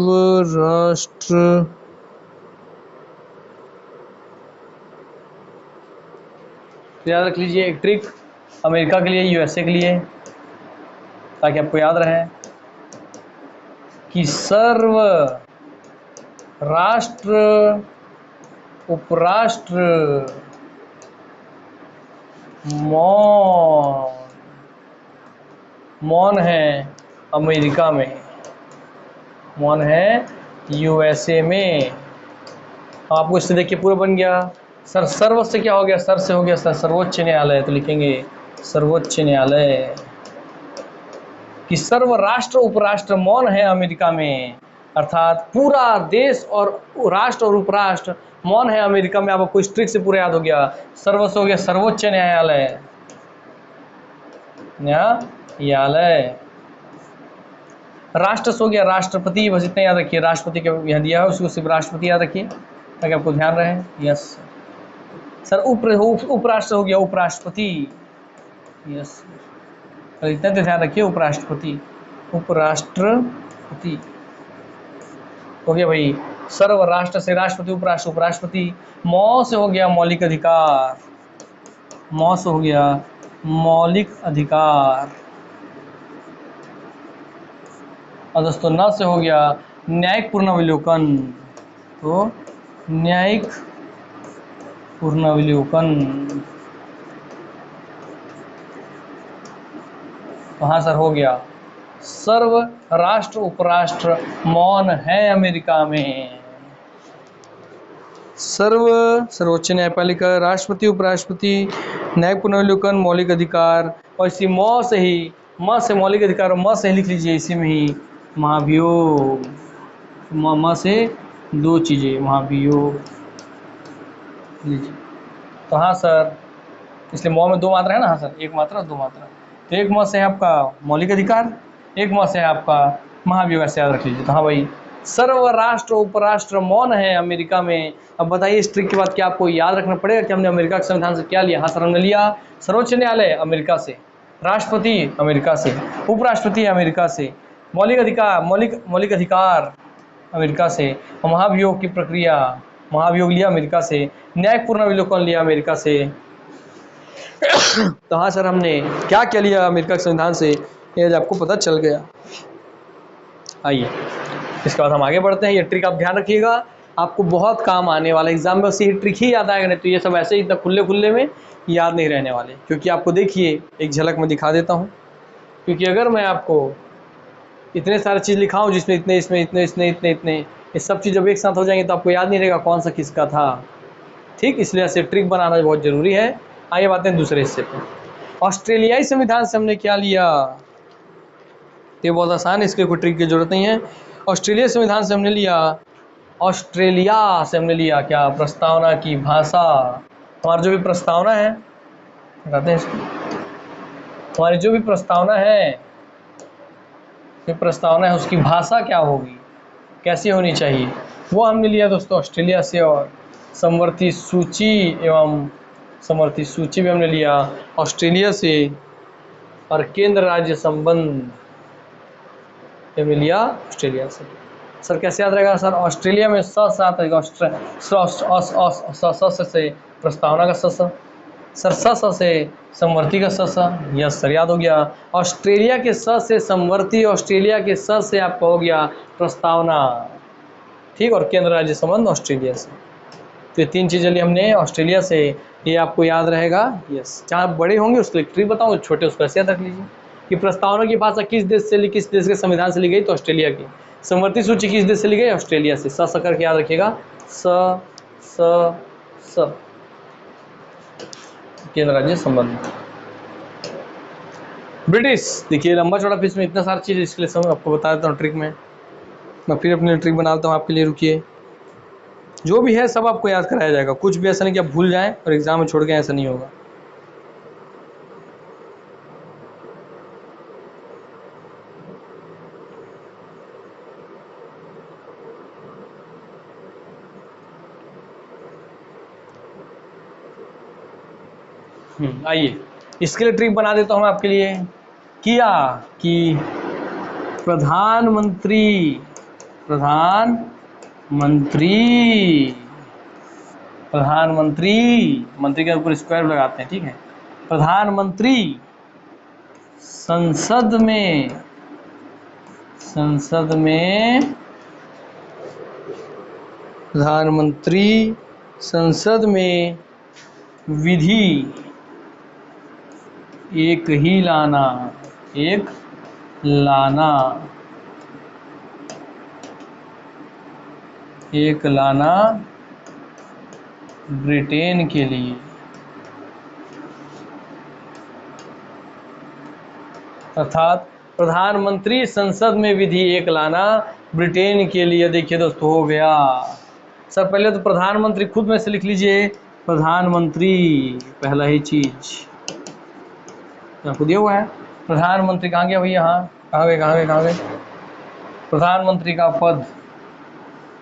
सर्वराष्ट्र याद रख लीजिए एक ट्रिक, अमेरिका के लिए, यूएसए के लिए, ताकि आपको याद रहे कि सर्व राष्ट्र उपराष्ट्र मौन है अमेरिका में, मौन है यूएसए में। आपको इससे देखिए पूरा बन गया। सर सर्व से क्या हो गया, सर से हो गया सर सर्वोच्च न्यायालय, तो लिखेंगे सर्वोच्च न्यायालय। कि सर्व राष्ट्र उपराष्ट्र मौन है अमेरिका में, अर्थात पूरा देश और राष्ट्र और उपराष्ट्र मौन है अमेरिका में। आपको इस ट्रिक से पूरा याद हो गया। सर्व से हो गया सर्वोच्च न्यायालय, न्यायालय। राष्ट्र से हो गया राष्ट्रपति, बस इतना याद रखिए। राष्ट्रपति का यहाँ दिया है, उसको सिर्फ राष्ट्रपति याद रखिए ताकि आपको ध्यान रहे। Yes sir. उपराष्ट्र हो गया उपराष्ट्रपति। यस इतना तो ध्यान रखिए, उपराष्ट्रपति, उपराष्ट्रपति हो गया भाई। सर्व राष्ट्र से राष्ट्रपति, उपराष्ट्र, उपराष्ट्रपति। मौ से हो गया मौलिक अधिकार, मौ से हो गया मौलिक अधिकार। और दोस्तों न से हो गया न्यायिक पुनर्विलोकन, तो न्यायिक पुनर्विलोकन। वहाँ सर हो गया सर्व राष्ट्र उपराष्ट्र मौन है अमेरिका में। सर्वोच्च न्यायपालिका, राष्ट्रपति, उपराष्ट्रपति, न्यायिक पुनर्विलोकन, मौलिक अधिकार। और इसी म से ही, म से मौलिक अधिकार, म से लिख लीजिए इसी में ही महाभियोग। म से दो चीजें, महाभियोग लीजिए। तो हाँ सर, इसलिए मौ में दो मात्रा है ना। हाँ सर, एक मात्रा और दो मात्रा। तो एक म से है आपका मौलिक अधिकार, एक म से है आपका महाभियोग, ऐसे याद रख लीजिए। तो हाँ भाई, सर्व राष्ट्र उपराष्ट्र मौन है अमेरिका में। अब बताइए इस ट्रिक के बाद क्या आपको याद रखना पड़ेगा कि हमने अमेरिका के संविधान से क्या लिया। हाँ सर, हमने लिया सर्वोच्च न्यायालय अमेरिका से, राष्ट्रपति अमेरिका से, उपराष्ट्रपति अमेरिका से, मौलिक अधिकार अमेरिका से, और महाभियोग की प्रक्रिया, महाभियोग लिया अमेरिका से, न्यायिक पुनर्विलोकन लिया अमेरिका से। तो हाँ सर, हमने क्या क्या लिया अमेरिका के संविधान से, ये आपको पता चल गया। आइए इसके बाद हम आगे बढ़ते हैं। ये ट्रिक आप ध्यान रखिएगा, आपको बहुत काम आने वाला है एग्जाम में। बस ये ट्रिक ही याद आएगा, नहीं तो ये सब ऐसे ही इतना खुले में याद नहीं रहने वाले। क्योंकि आपको देखिए एक झलक में दिखा देता हूँ। क्योंकि अगर मैं आपको इतने सारे चीज़ लिखाऊँ जिसमें इतने, इसमें इतने, इतने, ये सब चीज़ जब एक साथ हो जाएंगे तो आपको याद नहीं रहेगा कौन सा किसका था। ठीक, इसलिए ऐसे ट्रिक बनाना बहुत ज़रूरी है। आइए बातें हैं दूसरे हिस्से पे। ऑस्ट्रेलियाई संविधान से हमने क्या लिया, ये बहुत आसान है, इसके कोई ट्रिक की जरूरत नहीं है। ऑस्ट्रेलिया संविधान से हमने लिया, ऑस्ट्रेलिया से हमने लिया क्या, प्रस्तावना की भाषा। हमारी जो भी प्रस्तावना है, बताते हैं इसको, हमारी जो भी प्रस्तावना है, ये प्रस्तावना है उसकी भाषा क्या होगी, कैसी होनी चाहिए, वो हमने लिया दोस्तों ऑस्ट्रेलिया से। और समवर्ती सूची एवं समवर्ती सूची भी हमने लिया ऑस्ट्रेलिया से। और केंद्र राज्य संबंध हमने लिया ऑस्ट्रेलिया से। सर कैसे याद रहेगा सर, ऑस्ट्रेलिया में स साथ रहेगा, से प्रस्तावना का स, सर स से समवर्ती का स। यस सर, याद हो गया। ऑस्ट्रेलिया के स से समवर्ती, ऑस्ट्रेलिया के स से आपका हो गया प्रस्तावना। ठीक, और केंद्र राज्य संबंध ऑस्ट्रेलिया से। तो ये तीन चीज़ें ली हमने ऑस्ट्रेलिया से, ये आपको याद रहेगा। यस, जहाँ बड़े होंगे उसको एक ट्रिक बताऊँ, छोटे उसको ऐसे याद रख लीजिए कि प्रस्तावना की भाषा किस देश से ली, किस देश के संविधान से ली गई, तो ऑस्ट्रेलिया की। समवर्ती सूची किस देश से ली गई, ऑस्ट्रेलिया से। स करके याद रखिएगा, स केंद्र राज्य संबंध। ब्रिटिश, देखिए लंबा चौड़ा फिर इसमें इतना सारा चीज़, इसके लिए सब आपको बता देता हूँ ट्रिक में। मैं फिर अपनी ट्रिक बनाता हूँ आपके लिए, रुकिए। जो भी है सब आपको याद कराया जाएगा, कुछ भी ऐसा नहीं कि आप भूल जाएं और एग्जाम में छोड़ के, ऐसा नहीं होगा। आइए इसके लिए ट्रिक बना देता हूँ मैं आपके लिए। किया कि प्रधानमंत्री मंत्री के ऊपर स्क्वायर लगाते हैं, ठीक है। प्रधानमंत्री संसद में प्रधानमंत्री संसद में विधि एक लाना एक लाना ब्रिटेन के लिए। अर्थात प्रधानमंत्री संसद में विधि एक लाना ब्रिटेन के लिए। देखिए दोस्तों, हो गया। सर पहले तो प्रधानमंत्री खुद में से लिख लीजिए, प्रधानमंत्री पहला ही चीज आपको दिया हुआ है। प्रधानमंत्री कहाँ गया भैया? हाँ, कहाँ गए? प्रधानमंत्री का पद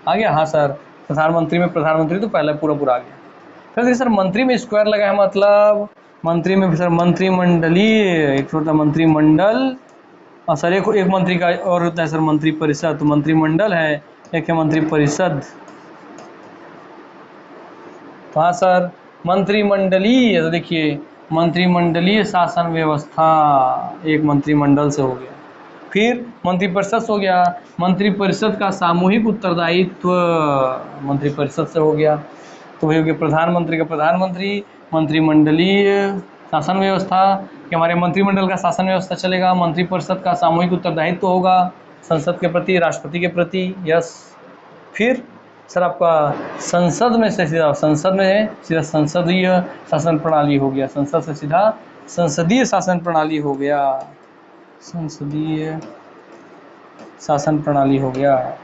आ गया। हाँ सर, प्रधानमंत्री में प्रधानमंत्री तो पहले पूरा आ गया। फिर सर मंत्री में स्क्वायर लगा है, मतलब मंत्री में सर मंत्रिमंडलीय, एक होता मंत्रिमंडल, और सर एक मंत्री का और होता है सर मंत्रिपरिषद। तो मंत्रिमंडल है, एक है मंत्रिपरिषद। तो हाँ सर, मंत्रिमंडलीय, तो देखिए मंत्रिमंडलीय शासन व्यवस्था एक मंत्रिमंडल से हो गया। फिर मंत्रिपरिषद से हो गया, मंत्रिपरिषद का सामूहिक उत्तरदायित्व मंत्रिपरिषद से हो गया। तो वही हो गया प्रधानमंत्री का प्रधानमंत्री, मंत्रिमंडलीय शासन व्यवस्था कि हमारे मंत्रिमंडल का शासन व्यवस्था चलेगा, मंत्रिपरिषद का सामूहिक उत्तरदायित्व होगा संसद के प्रति, राष्ट्रपति के प्रति। यस। फिर सर आपका संसद में से सीधा संसदीय शासन प्रणाली हो गया। संसद से सीधा संसदीय शासन प्रणाली हो गया। संसदीय शासन प्रणाली हो गया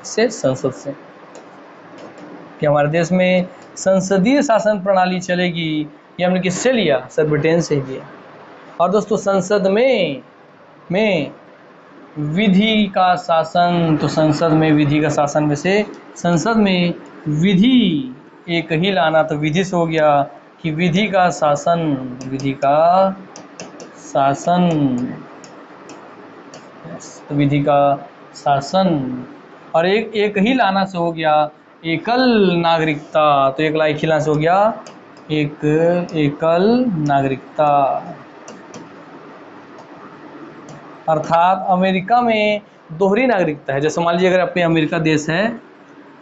से संसद से कि हमारे देश में संसदीय शासन प्रणाली चलेगी। ये हमने किससे लिया? सर ब्रिटेन से लिया। और दोस्तों संसद में विधि का शासन, तो संसद में विधि का शासन में से संसद में विधि एक ही लाना, तो विधि से हो गया कि विधि का शासन तो विधि का शासन। और एक ही लाना से हो गया एकल नागरिकता, तो एक ही लाना से हो गया एक एकल नागरिकता। अर्थात अमेरिका में दोहरी नागरिकता है। जैसे मान लीजिए अगर अपने अमेरिका देश है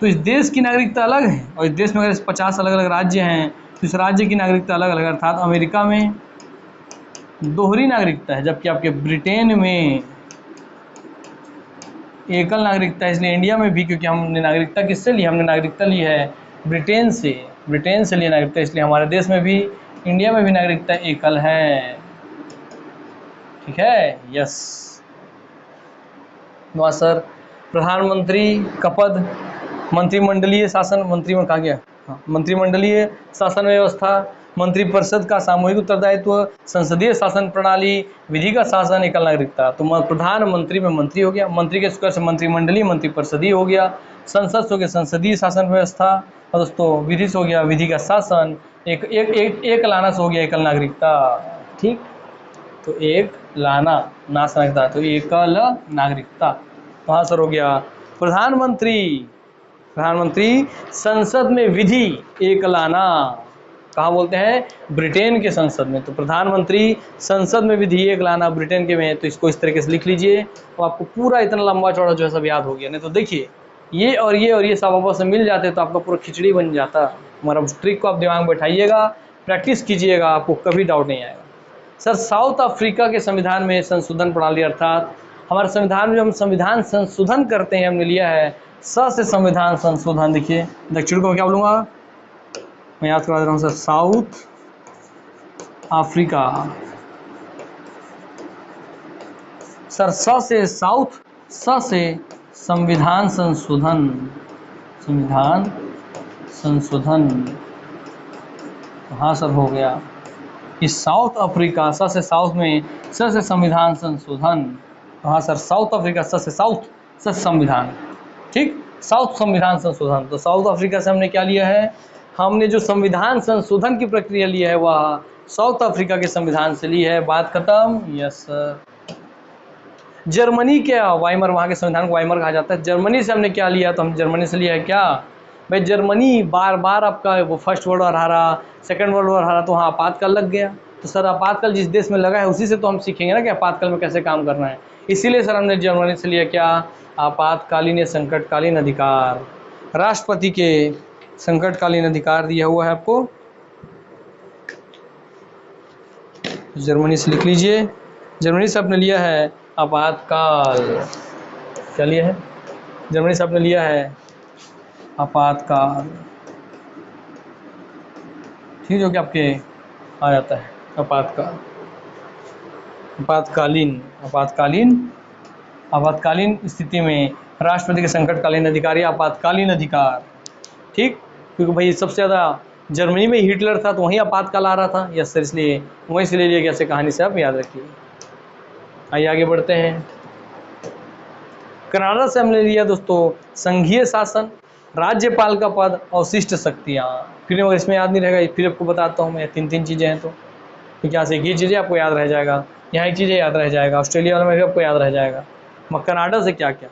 तो इस देश की नागरिकता अलग है, और इस देश में अगर 50 अलग अलग राज्य हैं तो इस राज्य की नागरिकता अलग अलग। अर्थात अमेरिका में दोहरी नागरिकता है, जबकि आपके ब्रिटेन में एकल नागरिकता है। इसलिए इंडिया में भी, क्योंकि हमने नागरिकता किससे ली? हमने नागरिकता ली है ब्रिटेन से ली नागरिकता, इसलिए हमारे देश में भी, इंडिया में भी नागरिकता एकल है। ठीक है। यस। तो सर प्रधानमंत्री का पद, मंत्रिमंडलीय शासन, मंत्री में कहा गया? हाँ, मंत्रिमंडलीय शासन व्यवस्था, मंत्रिपरिषद का सामूहिक उत्तरदायित्व, संसदीय शासन प्रणाली, विधि का शासन, एकल नागरिकता। तो प्रधानमंत्री में मंत्री हो गया, मंत्री के स्क्वायर से मंत्रिमंडलीय, मंत्रिपरिषदीय हो गया, संसद से हो गया संसदीय शासन व्यवस्था, और दोस्तों विधि से हो गया विधि का शासन, एक लाना से हो गया एकल नागरिकता। ठीक, तो एक लाना नाश नागरिकता, तो एकल नागरिकता। वहाँ सर हो गया प्रधानमंत्री संसद में विधि एक लाना। कहाँ बोलते हैं? ब्रिटेन के संसद में। तो प्रधानमंत्री संसद में विधि एक लाना ब्रिटेन के में। तो इसको इस तरीके से लिख लीजिए, तो आपको पूरा इतना लंबा चौड़ा जो है सब याद हो गया। नहीं तो देखिए ये और ये सब आपस में मिल जाते तो आपका पूरा खिचड़ी बन जाता। हमारा ट्रिक को आप दिमाग में बैठाइएगा, प्रैक्टिस कीजिएगा, आपको कभी डाउट नहीं आएगा। सर साउथ अफ्रीका के संविधान में संशोधन प्रणाली, अर्थात हमारे संविधान में जो हम संविधान संशोधन करते हैं, हमने लिया है से संविधान संशोधन। देखिए दक्षिण को क्या बोलूँगा, मैं याद करा दे रहा हूँ सर, साउथ अफ्रीका। सर से संविधान संशोधन। हाँ सर हो गया कि साउथ अफ्रीका से साउथ में से संविधान संशोधन। हाँ सर साउथ अफ्रीका से साउथ संविधान। ठीक, साउथ संविधान संशोधन। तो साउथ अफ्रीका से हमने क्या लिया है? हमने जो संविधान संशोधन की प्रक्रिया ली है वह साउथ अफ्रीका के संविधान से ली है। बात खत्म। Yes sir. जर्मनी क्या, वाइमर, वहाँ के संविधान को वाइमर कहा जाता है। जर्मनी से हमने क्या लिया? तो हम जर्मनी से लिया है क्या भाई? जर्मनी बार बार आपका वो फर्स्ट वर्ल्ड वॉर हारा, सेकेंड वर्ल्ड वॉर हारा, तो वहाँ आपातकाल लग गया। तो सर आपातकाल जिस देश में लगा है उसी से तो हम सीखेंगे ना कि आपातकाल में कैसे काम करना है। इसीलिए सर हमने जर्मनी से लिया क्या? आपातकालीन या संकटकालीन अधिकार। राष्ट्रपति के संकटकालीन अधिकार दिया हुआ है आपको, जर्मनी से लिख लीजिए। जर्मनी से आपने लिया है आपातकाल। क्या लिया है? जर्मनी से आपने लिया है आपातकाल, ठीक, जो कि आपके आ जाता है आपातकाल, आपातकालीन, आपातकालीन, आपातकालीन स्थिति में राष्ट्रपति के संकटकालीन अधिकार या आपातकालीन अधिकार, ठीक, क्योंकि भाई सबसे ज़्यादा जर्मनी में हिटलर था तो वहीं आपातकाल आ रहा था, यस सर, इसलिए वहीं से ले लिया गया, ऐसे कहानी से आप याद रखिए। आइए आगे बढ़ते हैं। कनाडा से हमने लिया दोस्तों संघीय शासन, राज्यपाल का पद, अवशिष्ट शक्तियाँ। फिर अगर इसमें याद नहीं रहेगा, फिर आपको बताता हूँ मैं, तीन चीज़ें हैं तो यहाँ से एक ही चीज़ें आपको याद रह जाएगा, यहाँ एक चीज़ें याद रह जाएगा, ऑस्ट्रेलिया वाला में भी आपको याद रह जाएगा। मगर कनाडा से क्या क्या,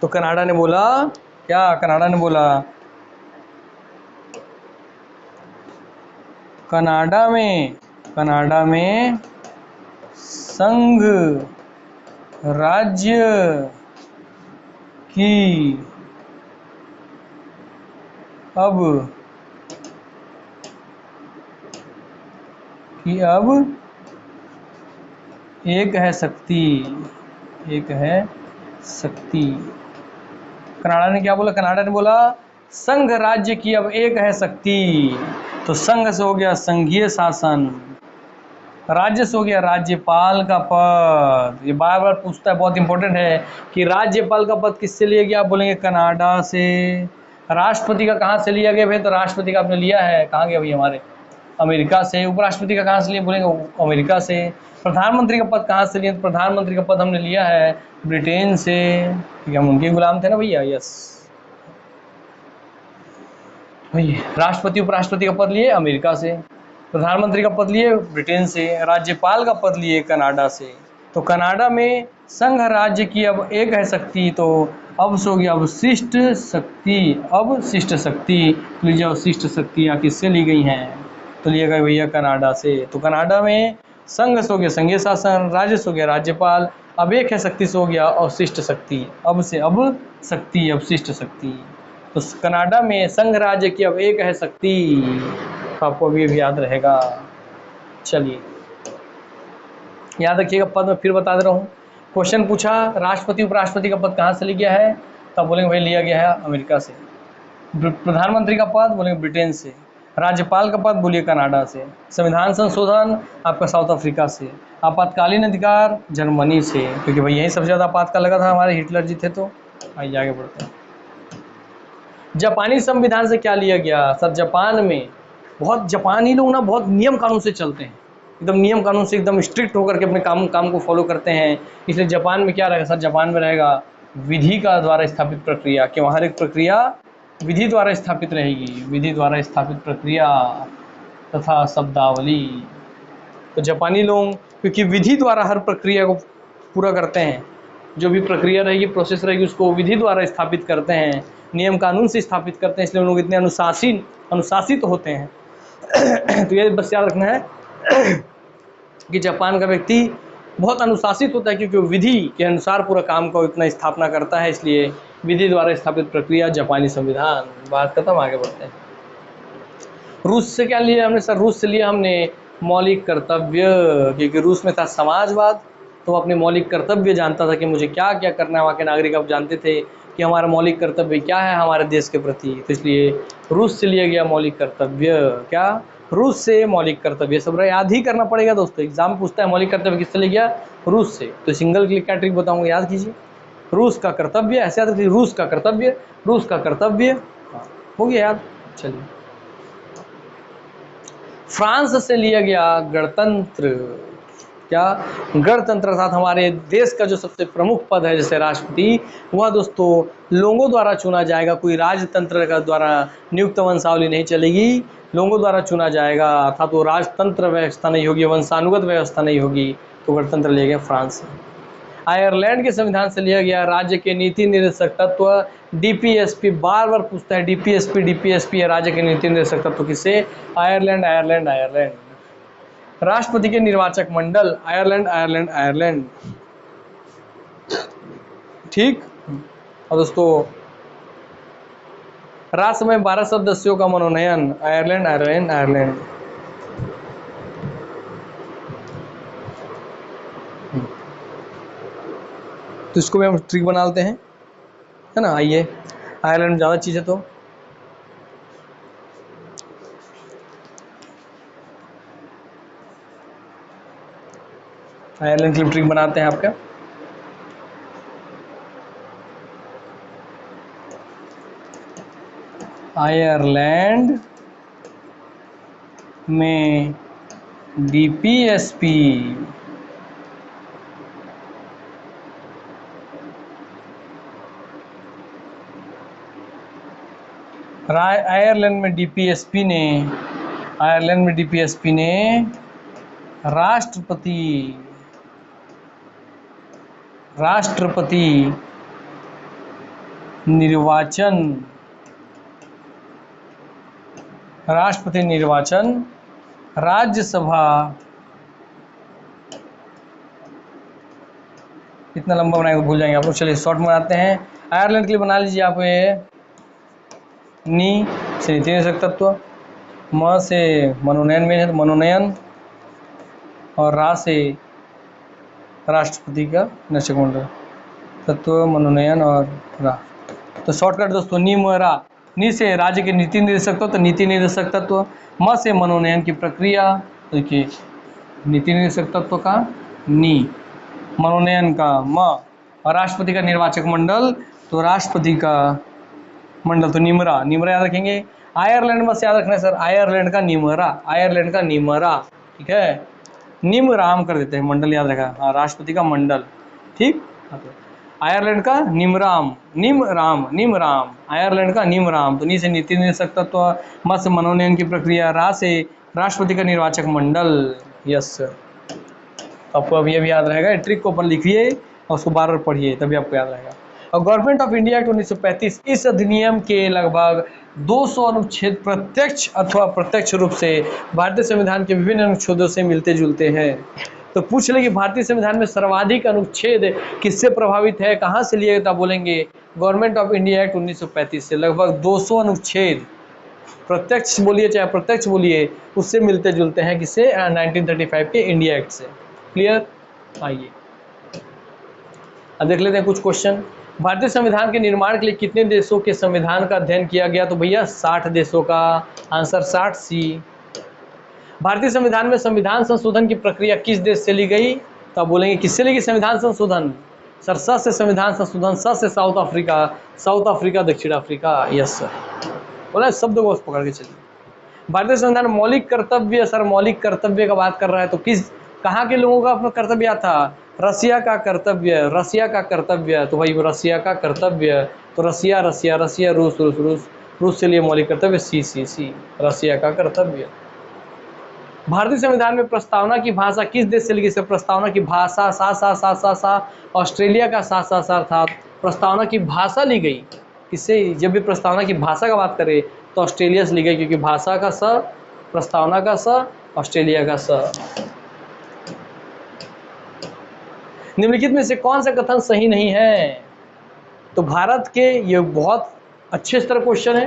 तो कनाडा ने बोला क्या, कनाडा ने बोला कनाडा में संघ राज्य की अब एक है शक्ति, कनाडा ने क्या बोला, कनाडा ने बोला संघ राज्य की अब एक है शक्ति, तो संघ से हो गया संघीय शासन, राज्य से हो गया राज्यपाल का पद। ये बार बार पूछता है, बहुत इंपॉर्टेंट है कि राज्यपाल का पद किससे लिया गया, आप बोलेंगे कनाडा से। राष्ट्रपति का कहाँ से लिया गया भाई, तो राष्ट्रपति का आपने लिया है, कहाँ गया भाई हमारे, अमेरिका से। उपराष्ट्रपति का कहाँ से लिया, बोलेंगे अमेरिका से। प्रधानमंत्री का पद कहाँ से लिया, तो प्रधानमंत्री का पद हमने लिया है ब्रिटेन से, क्योंकि हम उनके गुलाम थे ना भैया, यस भैया। राष्ट्रपति उपराष्ट्रपति का पद लिए अमेरिका से, प्रधानमंत्री का पद लिए ब्रिटेन से, राज्यपाल का पद लिए कनाडा से। तो कनाडा में संघ राज्य की अब एक है शक्ति, तो अब से हो गया अवशिष्ट शक्ति, अवशिष्ट शक्ति, लीजिए अवशिष्ट शक्तियाँ किससे ली गई हैं, तो लिया गया भैया कनाडा से। तो कनाडा में संघ से हो गया संघीय शासन, राज्य से हो गया राज्यपाल, अब एक है शक्ति से हो गया अवशिष्ट शक्ति, अब से अब शक्ति, अवशिष्ट शक्ति। तो कनाडा में संघ राज्य की अब एक है शक्ति, तो आपको अभी याद रहेगा। चलिए याद रखिएगा, पद में फिर बता दे रहा हूँ। क्वेश्चन पूछा राष्ट्रपति उपराष्ट्रपति का पद कहाँ से लिया गया है, तब बोलेंगे भाई लिया गया है अमेरिका से। प्रधानमंत्री का पद बोलेंगे ब्रिटेन से, राज्यपाल का पद बोलिए कनाडा से, संविधान संशोधन आपका साउथ अफ्रीका से, आपातकालीन अधिकार जर्मनी से, क्योंकि भाई यही सबसे ज़्यादा आपातकाल लगा था हमारे हिटलर जी थे। तो आइए आगे बढ़ते हैं। जापानी संविधान से क्या लिया गया सर, जापान में बहुत जापानी लोग ना बहुत नियम कानून से चलते हैं, एकदम नियम कानून से एकदम स्ट्रिक्ट होकर के अपने काम को फॉलो करते हैं। इसलिए जापान में क्या रहेगा सर, जापान में रहेगा विधि का द्वारा स्थापित प्रक्रिया, कि वहाँ हर एक प्रक्रिया विधि द्वारा स्थापित रहेगी, विधि द्वारा स्थापित प्रक्रिया तथा शब्दावली। तो जापानी लोग क्योंकि विधि द्वारा हर प्रक्रिया को पूरा करते हैं, जो भी प्रक्रिया रहेगी प्रोसेस रहेगी उसको विधि द्वारा स्थापित करते हैं, नियम कानून से स्थापित करते हैं, इसलिए उन लोग इतने अनुशासित होते हैं। तो ये बस याद रखना है कि जापान का व्यक्ति बहुत अनुशासित होता है, क्योंकि विधि के अनुसार पूरा काम को इतना स्थापना करता है, इसलिए विधि द्वारा स्थापित प्रक्रिया जापानी संविधान। बात खत्म, आगे बढ़ते हैं। रूस से क्या लिया हमने सर, रूस से लिया हमने मौलिक कर्तव्य, क्योंकि रूस में था समाजवाद, तो अपने मौलिक कर्तव्य जानता था कि मुझे क्या क्या करना है। वहाँ के नागरिक अब जानते थे कि हमारा मौलिक कर्तव्य क्या है हमारे देश के प्रति, तो इसलिए रूस से लिया गया मौलिक कर्तव्य। क्या, रूस से मौलिक कर्तव्य, सब याद ही करना पड़ेगा दोस्तों, एग्जाम पूछता है मौलिक कर्तव्य किससे लिया गया, रूस से। तो सिंगल क्लिक का ट्रिक बताऊंगा, याद कीजिए, रूस का कर्तव्य, ऐसे याद रखिए, रूस का कर्तव्य, रूस का कर्तव्य, हो गया याद। चलिए, फ्रांस से लिया गया गणतंत्र। क्या, गणतंत्र अर्थात हमारे देश का जो सबसे प्रमुख पद है जैसे राष्ट्रपति, वह दोस्तों लोगों द्वारा चुना जाएगा, कोई राजतंत्र का द्वारा नियुक्त वंशावली नहीं चलेगी, लोगों द्वारा चुना जाएगा, अर्थात वो राजतंत्र व्यवस्था नहीं होगी, वंशानुगत व्यवस्था नहीं होगी। तो गणतंत्र लिया गया फ्रांस से। आयरलैंड के संविधान से लिया गया राज्य के नीति निर्देशक तत्व, डीपीएसपी, बार बार पूछता है डीपीएसपी है राज्य के नीति निर्देशक तत्व किसे, आयरलैंड, आयरलैंड, आयरलैंड। राष्ट्रपति के निर्वाचक मंडल, आयरलैंड, आयरलैंड, आयरलैंड, ठीक। और दोस्तों राज्यसभा में 12 सदस्यों का मनोनयन, आयरलैंड, आयरलैंड, आयरलैंड। तो इसको भी हम ट्रिक बना लेते हैं, है ना। आइए, आयरलैंड में ज़्यादा चीज़ है तो आयरलैंड के लिए ट्रिक बनाते हैं आपका। आयरलैंड में डीपीएसपी आयरलैंड में डीपीएसपी ने राष्ट्रपति निर्वाचन राज्यसभा, इतना लंबा बनाएंगे तो भूल जाएंगे आप लोग। चलिए शॉर्ट में बनाते हैं। आयरलैंड के लिए बना लीजिए आप ये नी से नीति निदेशक तत्व, म से मनोनयन और रा से राष्ट्रपति का निरीक्षक मंडल, तत्व मनोनयन और रा। तो शॉर्टकट दोस्तों नी म रा। नी से राज्य के नीति निदेशक तत्व, नीति निदेशक तत्व। म से मनोनयन की प्रक्रिया, देखिए नीति निदेशक तत्व का नी, मनोनयन का म, और राष्ट्रपति का निर्वाचक मंडल, तो राष्ट्रपति का मंडल तो निमरा, निमरा याद रखेंगे। आयरलैंड बस याद रखना है सर, आयरलैंड का निमरा, आयरलैंड का निमरा, ठीक है। निमराम कर देते हैं, मंडल याद रखा, हाँ राष्ट्रपति का मंडल, ठीक। आयरलैंड का निमराम, निमराम, आयरलैंड का निमराम। तो नी से नीति निदेशक तत्व, म से मनोनयन की प्रक्रिया, रा से राष्ट्रपति का निर्वाचक मंडल। यस सर, आपको अब ये भी याद रहेगा। ट्रिक को ऊपर लिखिए और उसको बार बार पढ़िए, तभी आपको याद रहेगा। और गवर्नमेंट ऑफ इंडिया एक्ट 1935, इस अधिनियम के लगभग 200 अनुच्छेद प्रत्यक्ष अथवा अप्रत्यक्ष रूप से भारतीय संविधान के विभिन्न अनुच्छेदों से मिलते जुलते हैं। तो पूछ ले कि भारतीय संविधान में सर्वाधिक अनुच्छेद किससे प्रभावित है, कहाँ से लिए, तब बोलेंगे गवर्नमेंट ऑफ इंडिया एक्ट 1935 से। लगभग 200 अनुच्छेद प्रत्यक्ष बोलिए चाहे अप्रत्यक्ष बोलिए, उससे मिलते जुलते हैं, किससे, 1935 के इंडिया एक्ट से। क्लियर। आइए अब देख लेते हैं कुछ क्वेश्चन। भारतीय संविधान के निर्माण के लिए कितने देशों के संविधान का अध्ययन किया गया, तो भैया 60 देशों का। आंसर 60 सी। भारतीय संविधान में संविधान संशोधन की प्रक्रिया किस देश से ली गई, तो आप बोलेंगे किससे ली गई संविधान संशोधन, सर स से संविधान संशोधन, स से साउथ अफ्रीका, दक्षिण अफ्रीका। यस सर, बोला शब्द को पकड़ के चलिए। भारतीय संविधान मौलिक कर्तव्य, सर मौलिक कर्तव्य का बात कर रहा है तो कहाँ के लोगों का अपना कर्तव्य था, रसिया का कर्तव्य, तो भाई रसिया का कर्तव्य, तो रसिया, रूस से लिए मौलिक कर्तव्य, सी, रसिया का कर्तव्य। भारतीय संविधान में प्रस्तावना की भाषा किस देश से ली गई, प्रस्तावना की भाषा, सा ऑस्ट्रेलिया का सा अर्थात प्रस्तावना की भाषा ली गई किससे, जब भी प्रस्तावना की भाषा का बात करें तो ऑस्ट्रेलिया से ली गई, क्योंकि भाषा का स, प्रस्तावना का स, ऑस्ट्रेलिया का स। निम्नलिखित में से कौन सा कथन सही नहीं है, तो भारत के, ये बहुत अच्छे स्तर क्वेश्चन है,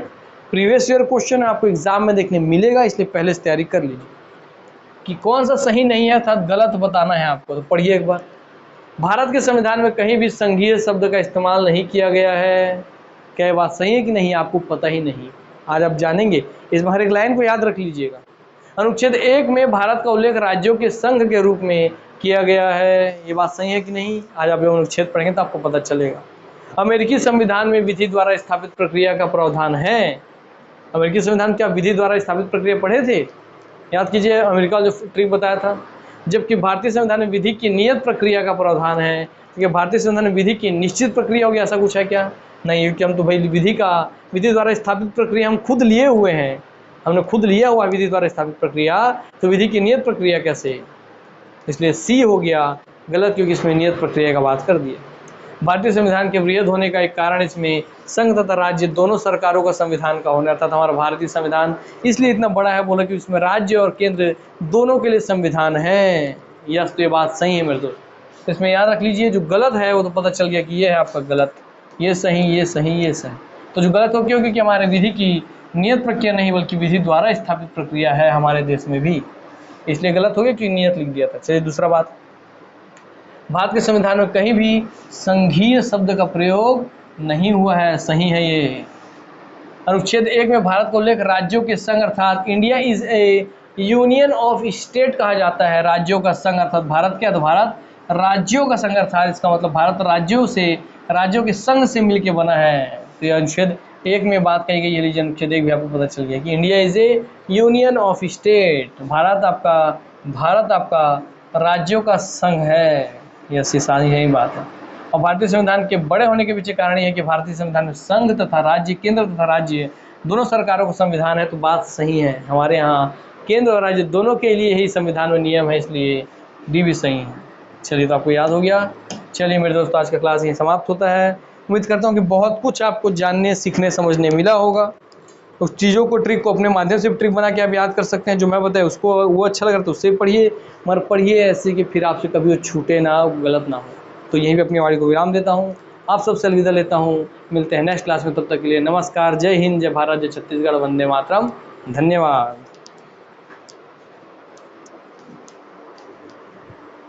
प्रीवियस ईयर क्वेश्चन है, आपको एग्जाम में देखने मिलेगा, इसलिए पहले से तैयारी कर लीजिए कि कौन सा सही नहीं है, अर्थात गलत बताना है आपको। तो पढ़िए एक बार। भारत के संविधान में कहीं भी संघीय शब्द का इस्तेमाल नहीं किया गया है, क्या ये बात सही है कि नहीं, आपको पता ही नहीं, आज आप जानेंगे। इसमें हर एक लाइन को याद रख लीजिएगा। अनुच्छेद 1 में भारत का उल्लेख राज्यों के संघ के रूप में किया गया है, ये बात सही है कि नहीं, आज आप अनुच्छेद पढ़ेंगे तो आपको पता चलेगा। अमेरिकी संविधान में विधि द्वारा स्थापित प्रक्रिया का प्रावधान है, अमेरिकी संविधान क्या विधि द्वारा स्थापित प्रक्रिया पढ़े थे, याद कीजिए, अमेरिका जो ट्रिक बताया था। जबकि भारतीय संविधान में विधि की नियत प्रक्रिया का प्रावधान है, क्योंकि भारतीय संविधान में विधि की निश्चित प्रक्रिया होगी, ऐसा कुछ है क्या, नहीं, क्योंकि हम तो भाई विधि द्वारा स्थापित प्रक्रिया हम खुद लिए हुए हैं, हमने खुद लिया हुआ विधि द्वारा स्थापित प्रक्रिया, तो विधि की नियत प्रक्रिया कैसे, इसलिए सी हो गया गलत, क्योंकि इसमें नियत प्रक्रिया का बात कर दिया। भारतीय संविधान के वृहद होने का एक कारण इसमें संघ तथा राज्य दोनों सरकारों का संविधान का होना, अर्थात हमारा भारतीय संविधान इसलिए इतना बड़ा है, बोला कि इसमें राज्य और केंद्र दोनों के लिए संविधान है। यस, तो ये बात सही है मेरे दोस्त, इसमें याद रख लीजिए। जो गलत है वो तो पता चल गया कि ये है आपका गलत, ये सही, ये सही, ये सही। तो जो गलत हो क्यों, क्योंकि हमारे विधि की नियत प्रक्रिया नहीं बल्कि विधि द्वारा स्थापित प्रक्रिया है हमारे देश में भी, इसलिए गलत हो गया कि नियत लिख दिया था। चलिए दूसरा बात, भारत के संविधान में कहीं भी संघीय शब्द का प्रयोग नहीं हुआ है, सही है ये। अनुच्छेद 1 में भारत को लेकर राज्यों के संघ अर्थात India is A union of state कहा जाता है। राज्यों का संघ अर्थात भारत क्या, तो भारत राज्यों का संघ अर्थात इसका मतलब भारत राज्यों के संघ से मिलकर बना है। तो यह अनुच्छेद 1 में बात कही गई है, लीजिए अनुच्छेद 1 भी आपको पता चल गया कि India is A union of state, Bharat आपका राज्यों का संघ है। यह सारी यही बात है। और भारतीय संविधान के बड़े होने के पीछे कारण यह है कि भारतीय संविधान में संघ तथा राज्य, केंद्र तथा राज्य दोनों सरकारों का संविधान है। तो बात सही है, हमारे यहाँ केंद्र और राज्य दोनों के लिए ही संविधान में नियम है, इसलिए डी भी सही है। चलिए, तो आपको याद हो गया। चलिए मेरे दोस्तों, आज का क्लास यहीं समाप्त होता है। उम्मीद करता हूँ कि बहुत कुछ आपको जानने, सीखने, समझने मिला होगा। उस चीज़ों को, ट्रिक को अपने माध्यम से ट्रिक बना के आप याद कर सकते हैं। जो मैं बताया उसको वो अच्छा लग रहा तो उससे पढ़िए, मगर पढ़िए ऐसे कि फिर आपसे कभी वो छूटे ना, गलत ना हो। तो यहीं पे अपनी वाणी को विराम देता हूँ, आप सबसे अलविदा लेता हूँ। मिलते हैं नेक्स्ट क्लास में, तब तक के लिए नमस्कार। जय हिंद, जय भारत, जय छत्तीसगढ़, वंदे मातरम। धन्यवाद।